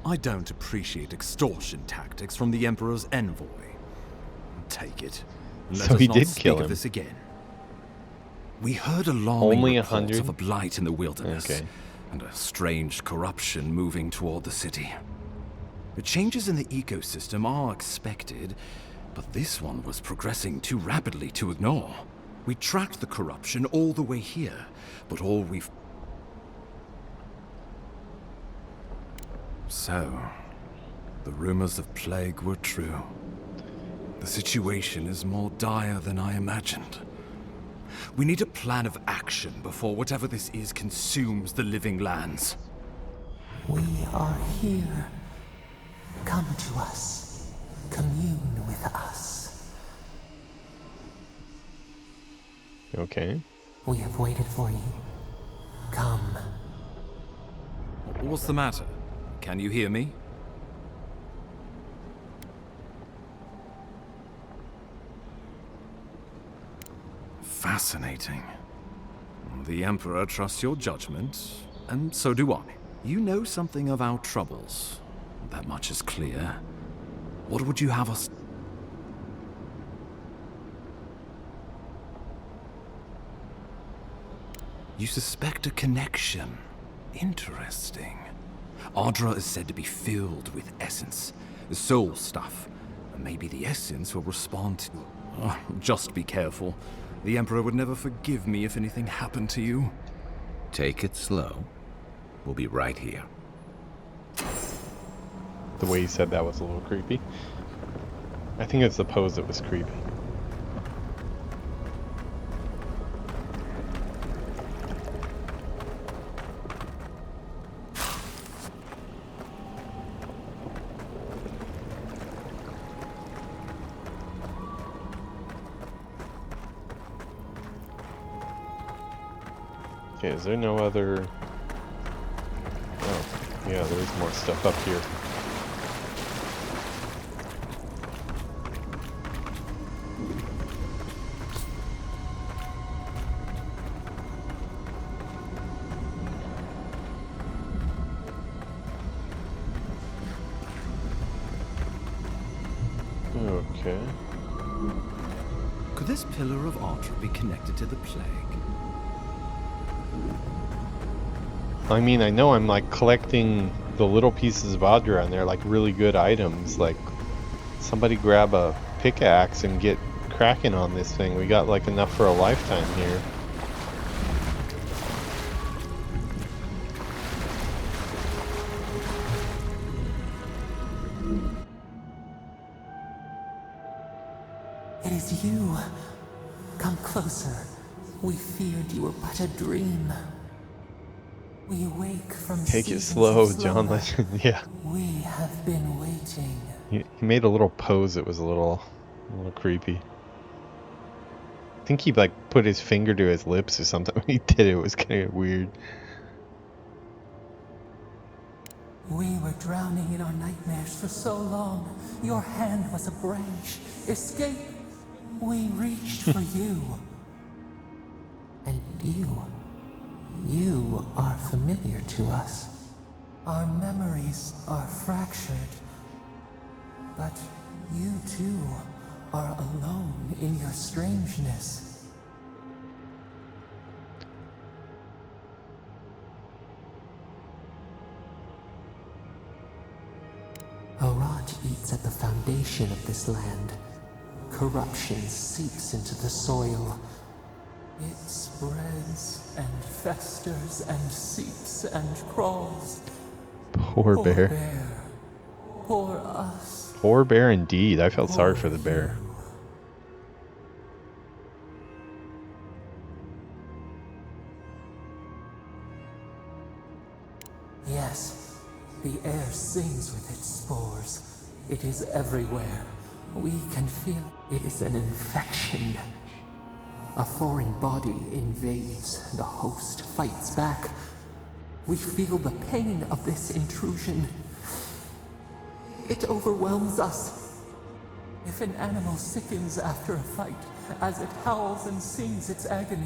I don't appreciate extortion tactics from the Emperor's envoy. Take it. Let So us he not did speak kill of him. this again. We heard alarming Only reports 100? of a blight in the wilderness, Okay. and a strange corruption moving toward the city. The changes in the ecosystem are expected, but this one was progressing too rapidly to ignore. We tracked the corruption all the way here, but all we've... So, the rumors of plague were true. The situation is more dire than I imagined. We need a plan of action before whatever this is consumes the living lands. We are here. Come to us. Commune with us. Okay. We have waited for you. Come. What's the matter? Can you hear me? Fascinating. The Emperor trusts your judgment, and so do I. You know something of our troubles. That much is clear. What would you have us... You suspect a connection. Interesting. Ardra is said to be filled with essence, soul stuff. And maybe the essence will respond to... Oh, just be careful. The Emperor would never forgive me if anything happened to you. Take it slow. We'll be right here. The way he said that was a little creepy. I think it's the pose that was creepy. Okay, is there no other... Oh, yeah, there's more stuff up here. Okay. Could this pillar of Ardra be connected to the plague? I mean, I know I'm like collecting the little pieces of Audra and they're like really good items. Like, somebody grab a pickaxe and get cracking on this thing. We got like enough for a lifetime here. It is you. Come closer. We feared you were but a dream. We awake from Take it seasons slow, of John slumber. Legend. Yeah. We have been waiting. He made a little pose that was a little creepy. I think he like put his finger to his lips or something when he did it. It was kind of weird. We were drowning in our nightmares for so long. Your hand was a branch. Escape. We reached for you. And you are familiar to us. Our memories are fractured. But you too are alone in your strangeness. Araj eats at the foundation of this land. Corruption seeps into the soil. It spreads and festers and seeps and crawls. Poor bear. Bear. Poor us. Poor bear indeed. I felt sorry for the bear. Yes, the air sings with its spores. It is everywhere. We can feel it is an infection. A foreign body invades, the host fights back. We feel the pain of this intrusion. It overwhelms us. If an animal sickens after a fight, as it howls and sings its agony,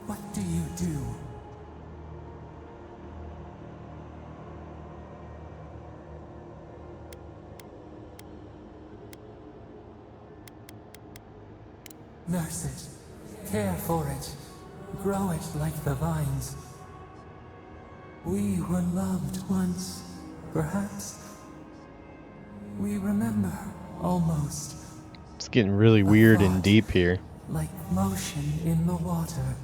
what do you do? Nurse it, care for it, grow it like the vines. We were loved once, perhaps. We remember, almost. It's getting really weird and deep here. Like motion in the water.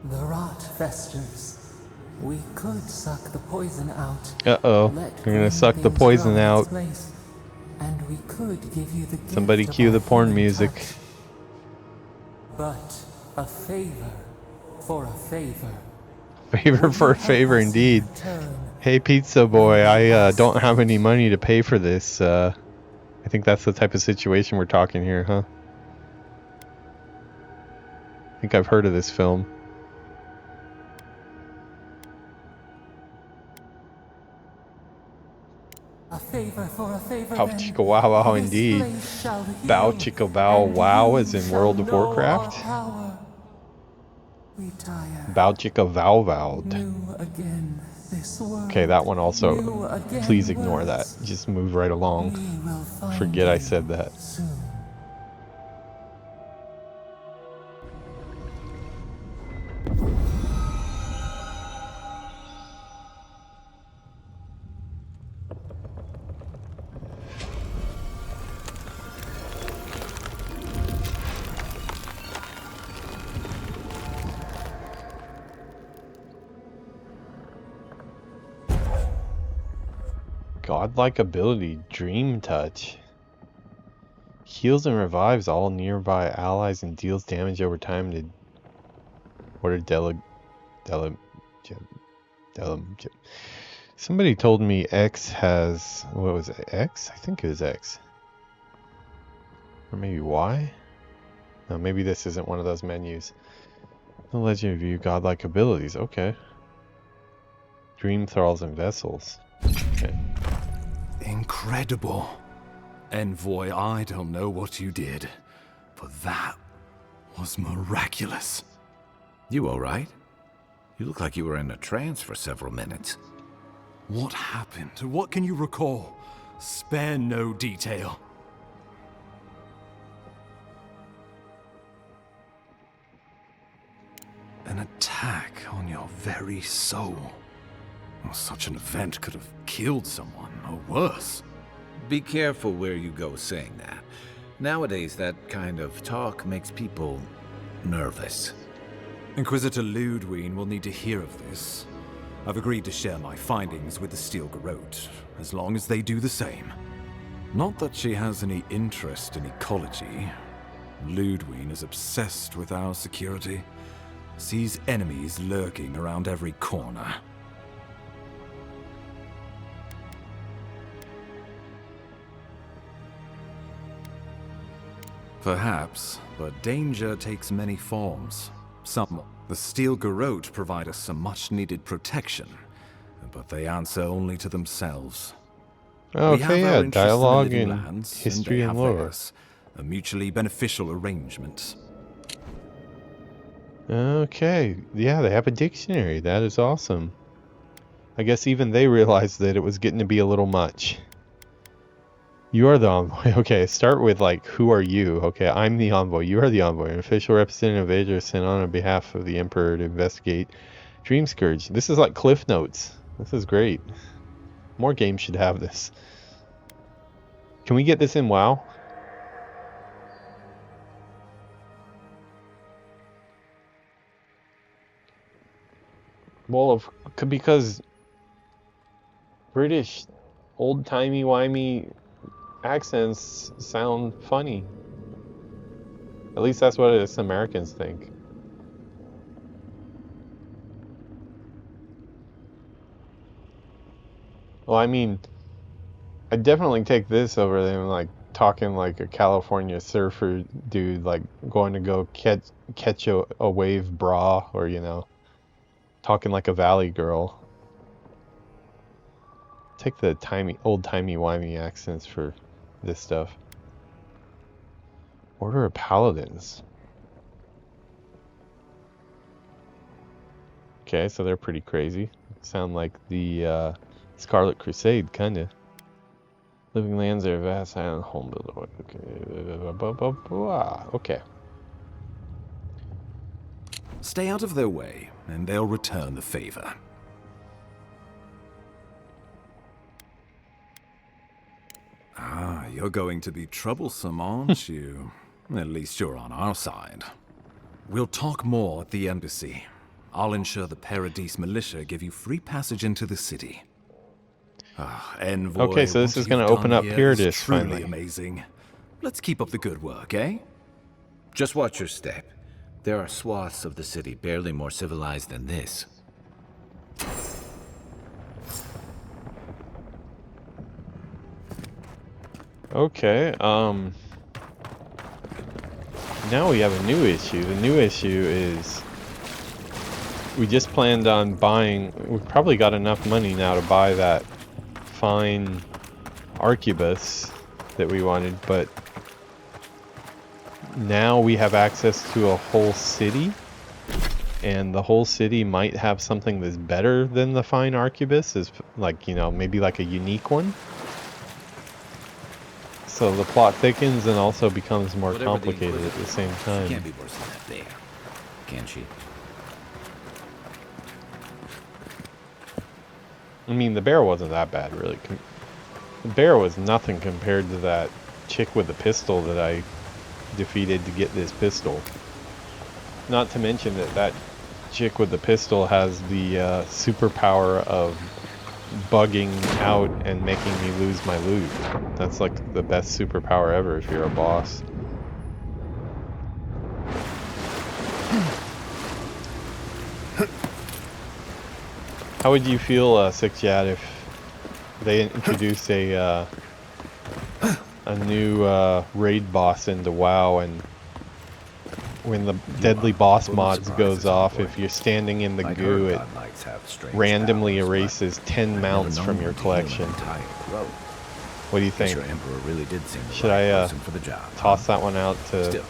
The rot festers. We could suck the poison out. Uh-oh. We're gonna suck the poison out. And we could give you the gift Somebody of cue our the porn healing music. touch. But a favor for a favor. Favor for a favor indeed. Hey Pizza Boy, I don't have any money to pay for this. I think that's the type of situation we're talking here, huh? I think I've heard of this film. A favor for a favor. Bow chicka wow wow indeed. Bow chicka bow wow as in World of Warcraft. Bow chicka vow vowed. Okay, that one also. Please ignore that. Just move right along. Forget I said that. Godlike ability, Dream Touch. Heals and revives all nearby allies and deals damage over time to... What are somebody told me X has... What was it? X? I think it was X. Or maybe Y? No, maybe this isn't one of those menus. The Legend of View Godlike abilities. Okay. Dream Thralls and Vessels. Okay. Incredible. Envoy, I don't know what you did, but that was miraculous. You all right? You look like you were in a trance for several minutes. What happened? What can you recall? Spare no detail. An attack on your very soul. Well, such an event could have killed someone, or worse. Be careful where you go saying that. Nowadays, that kind of talk makes people nervous. Inquisitor Ludwig will need to hear of this. I've agreed to share my findings with the Steel Garrote, as long as they do the same. Not that she has any interest in ecology. Ludwig is obsessed with our security. Sees enemies lurking around every corner. Perhaps, but danger takes many forms. The Steel Garrote provide us some much-needed protection, but they answer only to themselves. Okay, yeah, dialogue and lands, history and and they have lore. theirs. A mutually beneficial arrangement. Okay, yeah, they have a dictionary. That is awesome. I guess even they realized that it was getting to be a little much. You are the envoy. Okay, start with like, who are you? Okay, I'm the envoy. You are the envoy. An official representative of Asia sent on behalf of the Emperor to investigate Dream Scourge. This is like Cliff Notes. This is great. More games should have this. Can we get this in WoW? Well, because British old-timey-wimey accents sound funny. At least that's what us Americans think. Well, I mean, I definitely take this over than like talking like a California surfer dude, like going to go catch a wave bra, or you know, talking like a valley girl. Take the old-timey-wimey accents for this stuff. Order of Paladins. Okay, so they're pretty crazy. Sound like the Scarlet Crusade, kinda. Living lands are vast, island home builder. Okay. Stay out of their way, and they'll return the favor. Ah, you're going to be troublesome, aren't you? At least you're on our side. We'll talk more at the embassy. I'll ensure the Paradise militia give you free passage into the city. Envoy, Okay, so this what is going to you've open done up here Paradise is truly finally. amazing. Let's keep up the good work, eh? Just watch your step. There are swaths of the city barely more civilized than this. Okay, now we have a new issue. The new issue is we just planned on buying, we've probably got enough money now to buy that fine arquebus that we wanted, but now we have access to a whole city, and the whole city might have something that's better than the fine arquebus, is like, you know, maybe like a unique one. So the plot thickens and also becomes more Whatever the complicated at the same She time. can't be worse than that bear, can she? I mean, the bear wasn't that bad, really. The bear was nothing compared to that chick with the pistol that I defeated to get this pistol. Not to mention that chick with the pistol has the superpower of bugging out and making me lose my loot. That's like the best superpower ever if you're a boss. How would you feel, Sixyat, if they introduced a new raid boss into WoW, and when the deadly boss mods goes off, if you're standing in the goo, it randomly erases 10 mounts from your collection? What do you think? Your emperor really did seem the Should right I person for the job. toss that one out to Still,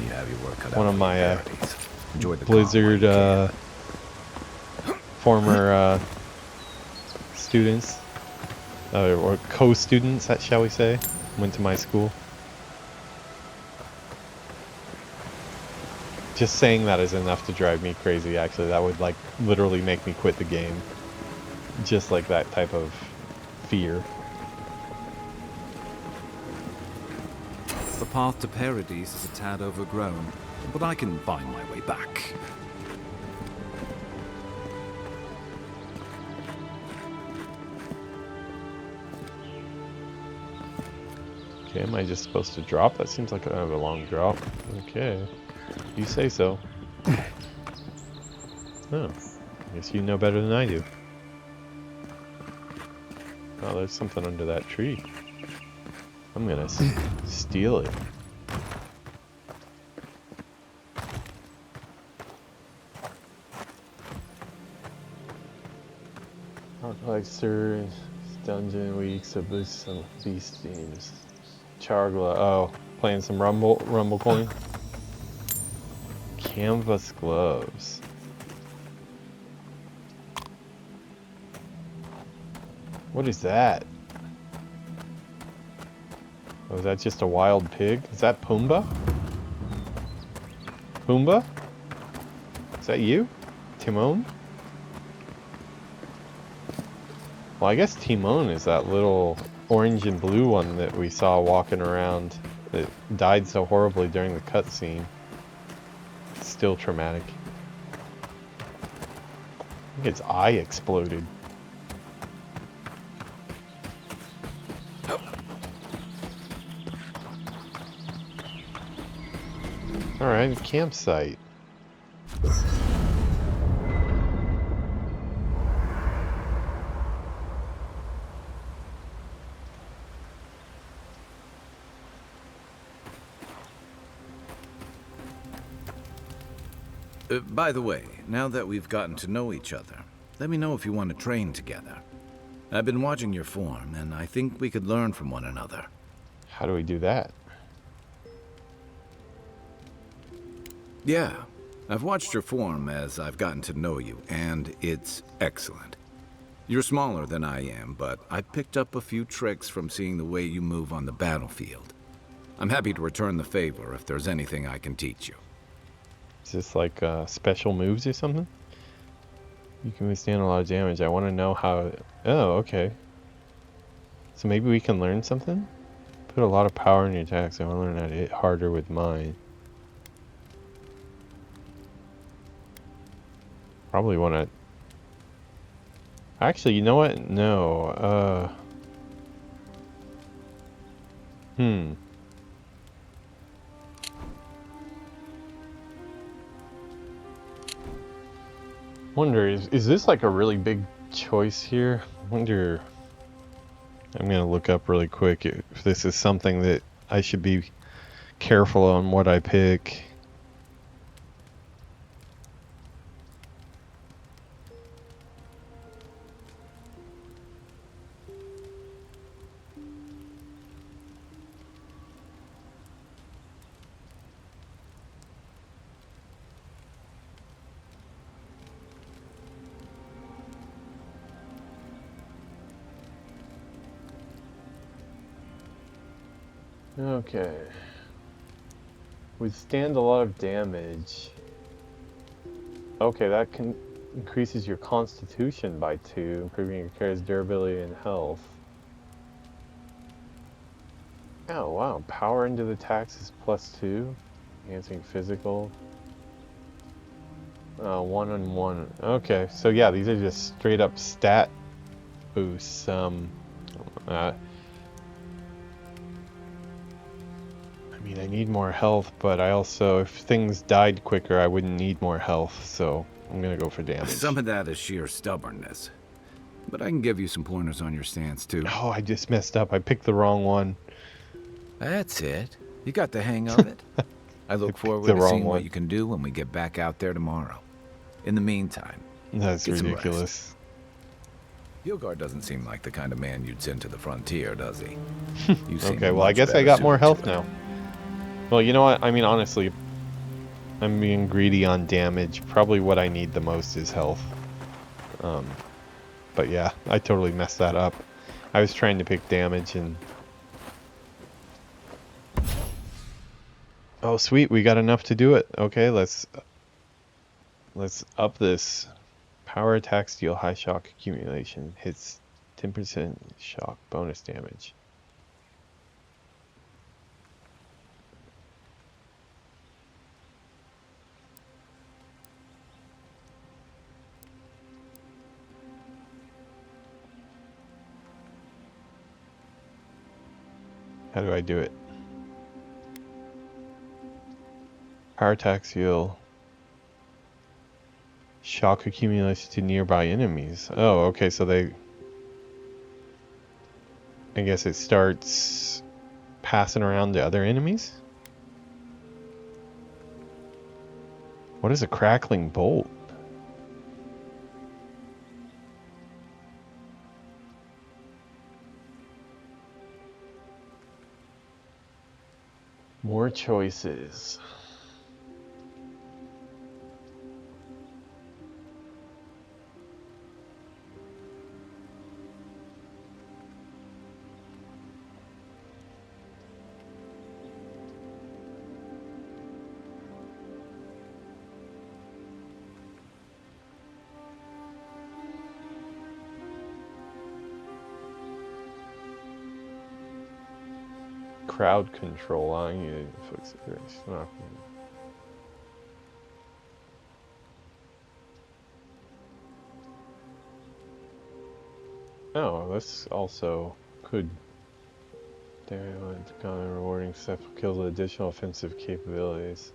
you have your work cut one out of for my your Paradise. Enjoy the Blizzard calm while you can. former students, or co-students, shall we say, went to my school. Just saying that is enough to drive me crazy, actually. That would, like, literally make me quit the game. Just like that type of fear. The path to Paradise is a tad overgrown, but I can find my way back. Okay, am I just supposed to drop? That seems like kind of a long drop. Okay, you say so. Oh, I guess you know better than I do. Oh, there's something under that tree. I'm gonna steal it. Art Outsource Dungeon Weeks of Boost some Beast themes. Chargla. Oh, playing some Rumble Coin. Canvas gloves. What is that? Oh, is that just a wild pig? Is that Pumbaa? Pumbaa? Is that you? Timon? Well, I guess Timon is that little orange and blue one that we saw walking around that died so horribly during the cutscene. Still traumatic. think its eye exploded. Alright, campsite. By the way, now that we've gotten to know each other, let me know if you want to train together. I've been watching your form, and I think we could learn from one another. How do we do that? Yeah, I've watched your form as I've gotten to know you, and it's excellent. You're smaller than I am, but I picked up a few tricks from seeing the way you move on the battlefield. I'm happy to return the favor if there's anything I can teach you. Is this like special moves or something? You can withstand a lot of damage. I want to know how... Oh, okay. So maybe we can learn something? Put a lot of power in your attacks. I want to learn how to hit harder with mine. Probably want to... Actually, you know what? No. Wonder, is this like a really big choice here? Wonder... I'm going to look up really quick if this is something that I should be careful on what I pick. Okay. Withstand a lot of damage. Okay, that increases your constitution by 2, improving your character's durability and health. Oh wow, power into the attacks is +2, enhancing physical. 1-on-1. Okay, so yeah, these are just straight up stat boosts. I mean, I need more health, but I also, if things died quicker, I wouldn't need more health, so I'm gonna go for damage. Some of that is sheer stubbornness. But I can give you some pointers on your stance, too. Oh, I just messed up. I picked the wrong one. That's it. You got the hang of it. I look forward to seeing what you can do when we get back out there tomorrow. In the meantime, that's ridiculous. Hilgard doesn't seem like the kind of man you'd send to the frontier, does he? Okay, well, I guess I got more health now. Well, you know what? I mean, honestly, I'm being greedy on damage. Probably what I need the most is health. But yeah, I totally messed that up. I was trying to pick damage and... Oh, sweet, we got enough to do it. Okay, let's up this. Power attacks deal high shock accumulation. Hits 10% shock bonus damage. How do I do it? Power attacks deal shock accumulation to nearby enemies. Oh, okay, so they... I guess it starts passing around to other enemies? What is a crackling bolt? More choices. Crowd control. I need to fix it. Oh, this also could. There, common rewarding stuff kills with additional offensive capabilities.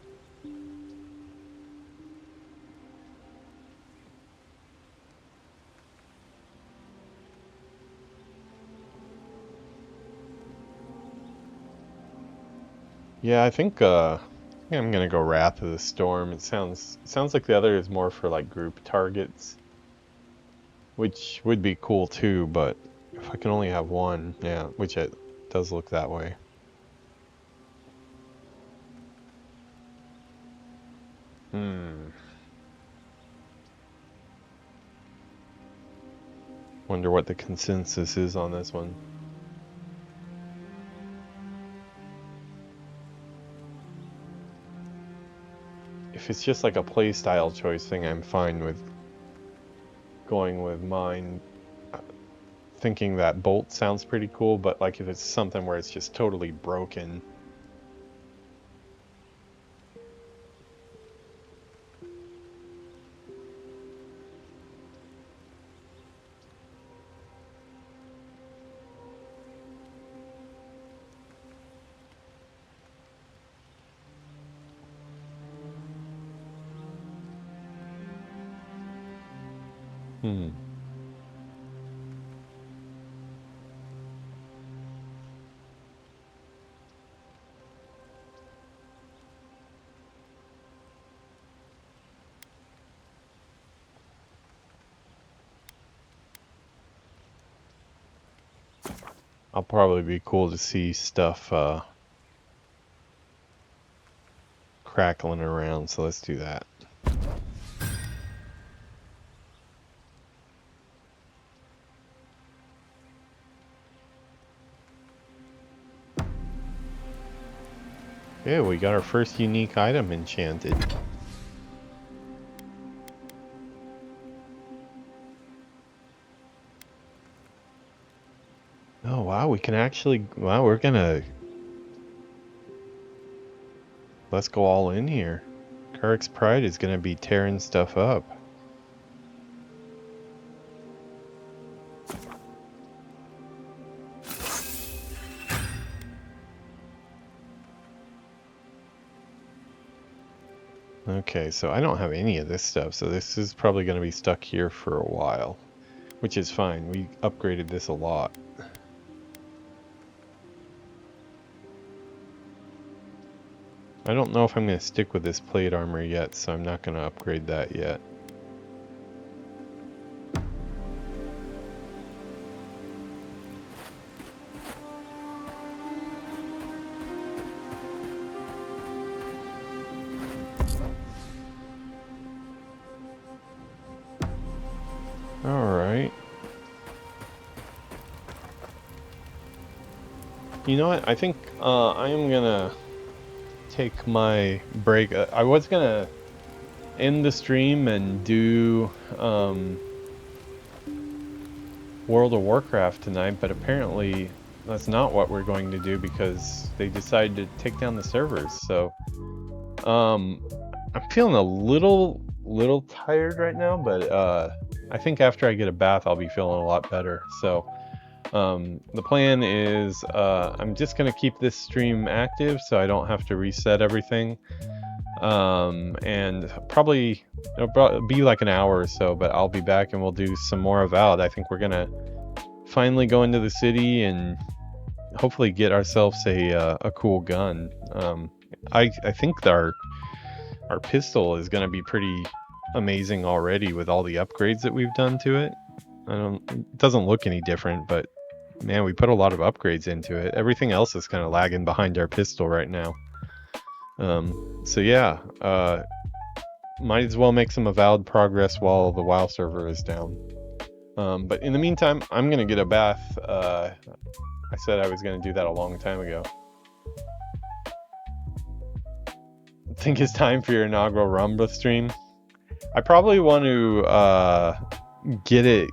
Yeah, I think I'm gonna go Wrath of the Storm. It sounds like the other is more for like group targets, which would be cool too. But if I can only have one, yeah, which it does look that way. Wonder what the consensus is on this one. If it's just like a playstyle choice thing, I'm fine with going with mine. Thinking that Bolt sounds pretty cool, but like if it's something where it's just totally broken. I'll probably be cool to see stuff crackling around, so let's do that. Yeah, we got our first unique item enchanted. Oh wow, we can actually, wow, we're gonna, let's go all in here. Karik's Pride is gonna be tearing stuff up. Okay, so I don't have any of this stuff, so this is probably gonna be stuck here for a while, which is fine. We upgraded this a lot. I don't know if I'm going to stick with this plate armor yet, so I'm not going to upgrade that yet. Alright. You know what? I think I am going to take my break. I was gonna end the stream and do World of Warcraft tonight, but apparently that's not what we're going to do because they decided to take down the servers. So I'm feeling a little tired right now, but I think after I get a bath I'll be feeling a lot better. So the plan is I'm just going to keep this stream active so I don't have to reset everything. And probably it'll be like an hour or so, but I'll be back and we'll do some more Avowed. I think we're going to finally go into the city and hopefully get ourselves a cool gun. I think our pistol is going to be pretty amazing already with all the upgrades that we've done to it. It doesn't look any different, but man, we put a lot of upgrades into it. Everything else is kind of lagging behind our pistol right now. So yeah, might as well make some Avowed progress while the WoW server is down. But in the meantime, I'm gonna get a bath. I said I was gonna do that a long time ago. I think it's time for your inaugural Rumba stream. I probably want to get it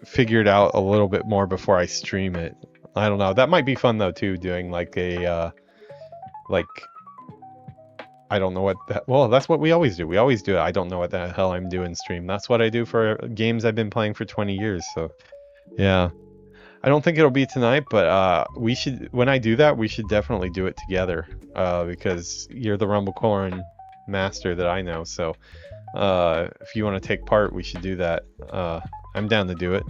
figured out a little bit more before I stream it. I don't know. That might be fun though too, doing like a I don't know what that. Well, that's what we always do. We always do it. I don't know what the hell I'm doing stream. That's what I do for games I've been playing for 20 years. So, yeah. I don't think it'll be tonight, but we should. When I do that, we should definitely do it together. Because you're the Rumblecorn master that I know. So, if you want to take part, we should do that. I'm down to do it.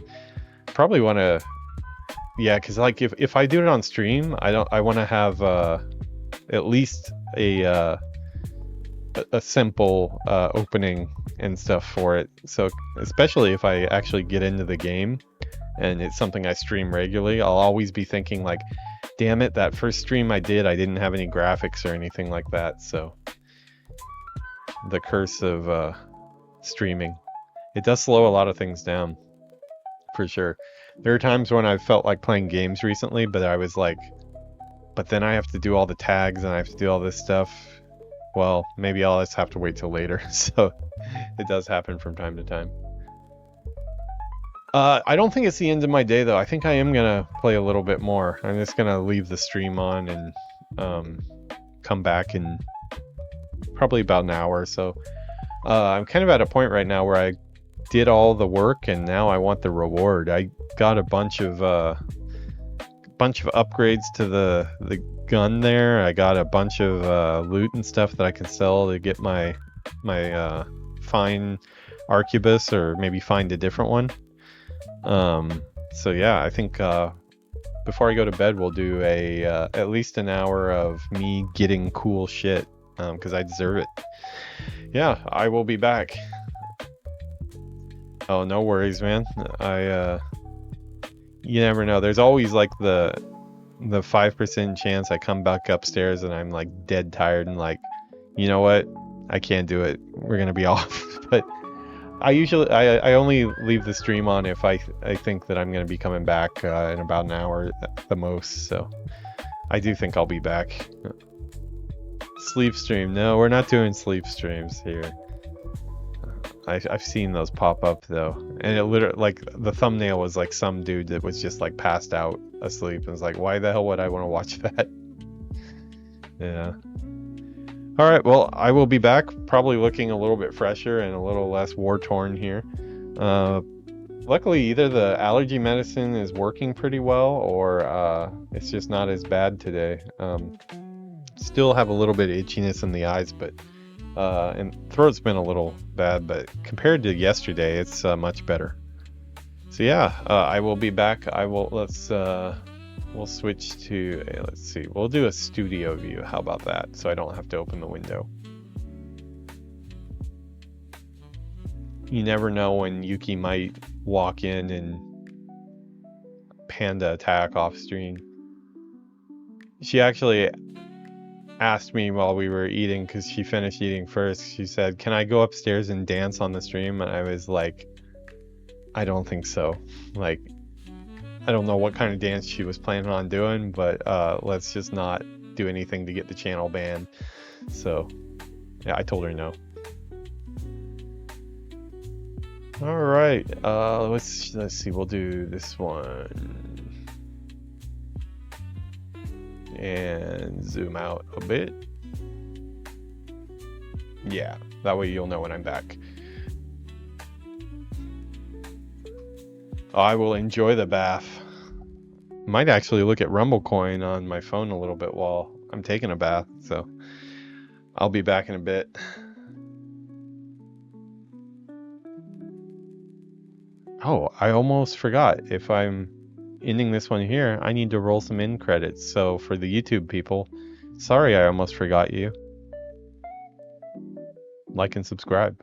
Probably want to. Yeah, because like if I do it on stream, I want to have at least a simple opening and stuff for it. So especially if I actually get into the game and it's something I stream regularly, I'll always be thinking like, damn it, that first stream I didn't have any graphics or anything like that. So the curse of streaming. It does slow a lot of things down, for sure. There are times when I've felt like playing games recently, but I was like, but then I have to do all the tags and I have to do all this stuff. Well, maybe I'll just have to wait till later. So it does happen from time to time. I don't think it's the end of my day, though. I think I am going to play a little bit more. I'm just going to leave the stream on and come back in probably about an hour or so. I'm kind of at a point right now where I did all the work and now I want the reward. I got a bunch of upgrades to the gun there. I got a bunch of loot and stuff that I can sell to get my fine arquebus, or maybe find a different one. So yeah, I think before I go to bed we'll do a at least an hour of me getting cool shit, because I deserve it. Yeah, I will be back. Oh, no worries, man. You never know. There's always like the 5% chance I come back upstairs and I'm like dead tired and like, you know what? I can't do it. We're gonna be off. But I only leave the stream on if I think that I'm gonna be coming back in about an hour at the most. So I do think I'll be back. Sleep stream? No, we're not doing sleep streams here. I've seen those pop up though, and it literally, like, the thumbnail was like some dude that was just like passed out asleep, and was like, why the hell would I want to watch that? Yeah. All right, well, I will be back, probably looking a little bit fresher and a little less war-torn here. Luckily, either the allergy medicine is working pretty well, or it's just not as bad today. Still have a little bit of itchiness in the eyes, but and throat's been a little bad, but compared to yesterday, it's much better. So yeah, I will be back. We'll switch to, let's see, we'll do a studio view. How about that? So I don't have to open the window. You never know when Yuki might walk in and panda attack off screen. She actually asked me while we were eating, because she finished eating first. She said, can I go upstairs and dance on the stream? And I was like, I don't think so. Like, I don't know what kind of dance she was planning on doing, but let's just not do anything to get the channel banned. So yeah, I told her no. All right, let's see, we'll do this one and zoom out a bit. Yeah, that way you'll know when I'm back. I will enjoy the bath. Might actually look at Rumblecoin on my phone a little bit while I'm taking a bath, so I'll be back in a bit. Oh, I almost forgot. If I'm ending this one here, I need to roll some end credits. So for the YouTube people, sorry I almost forgot you. Like and subscribe.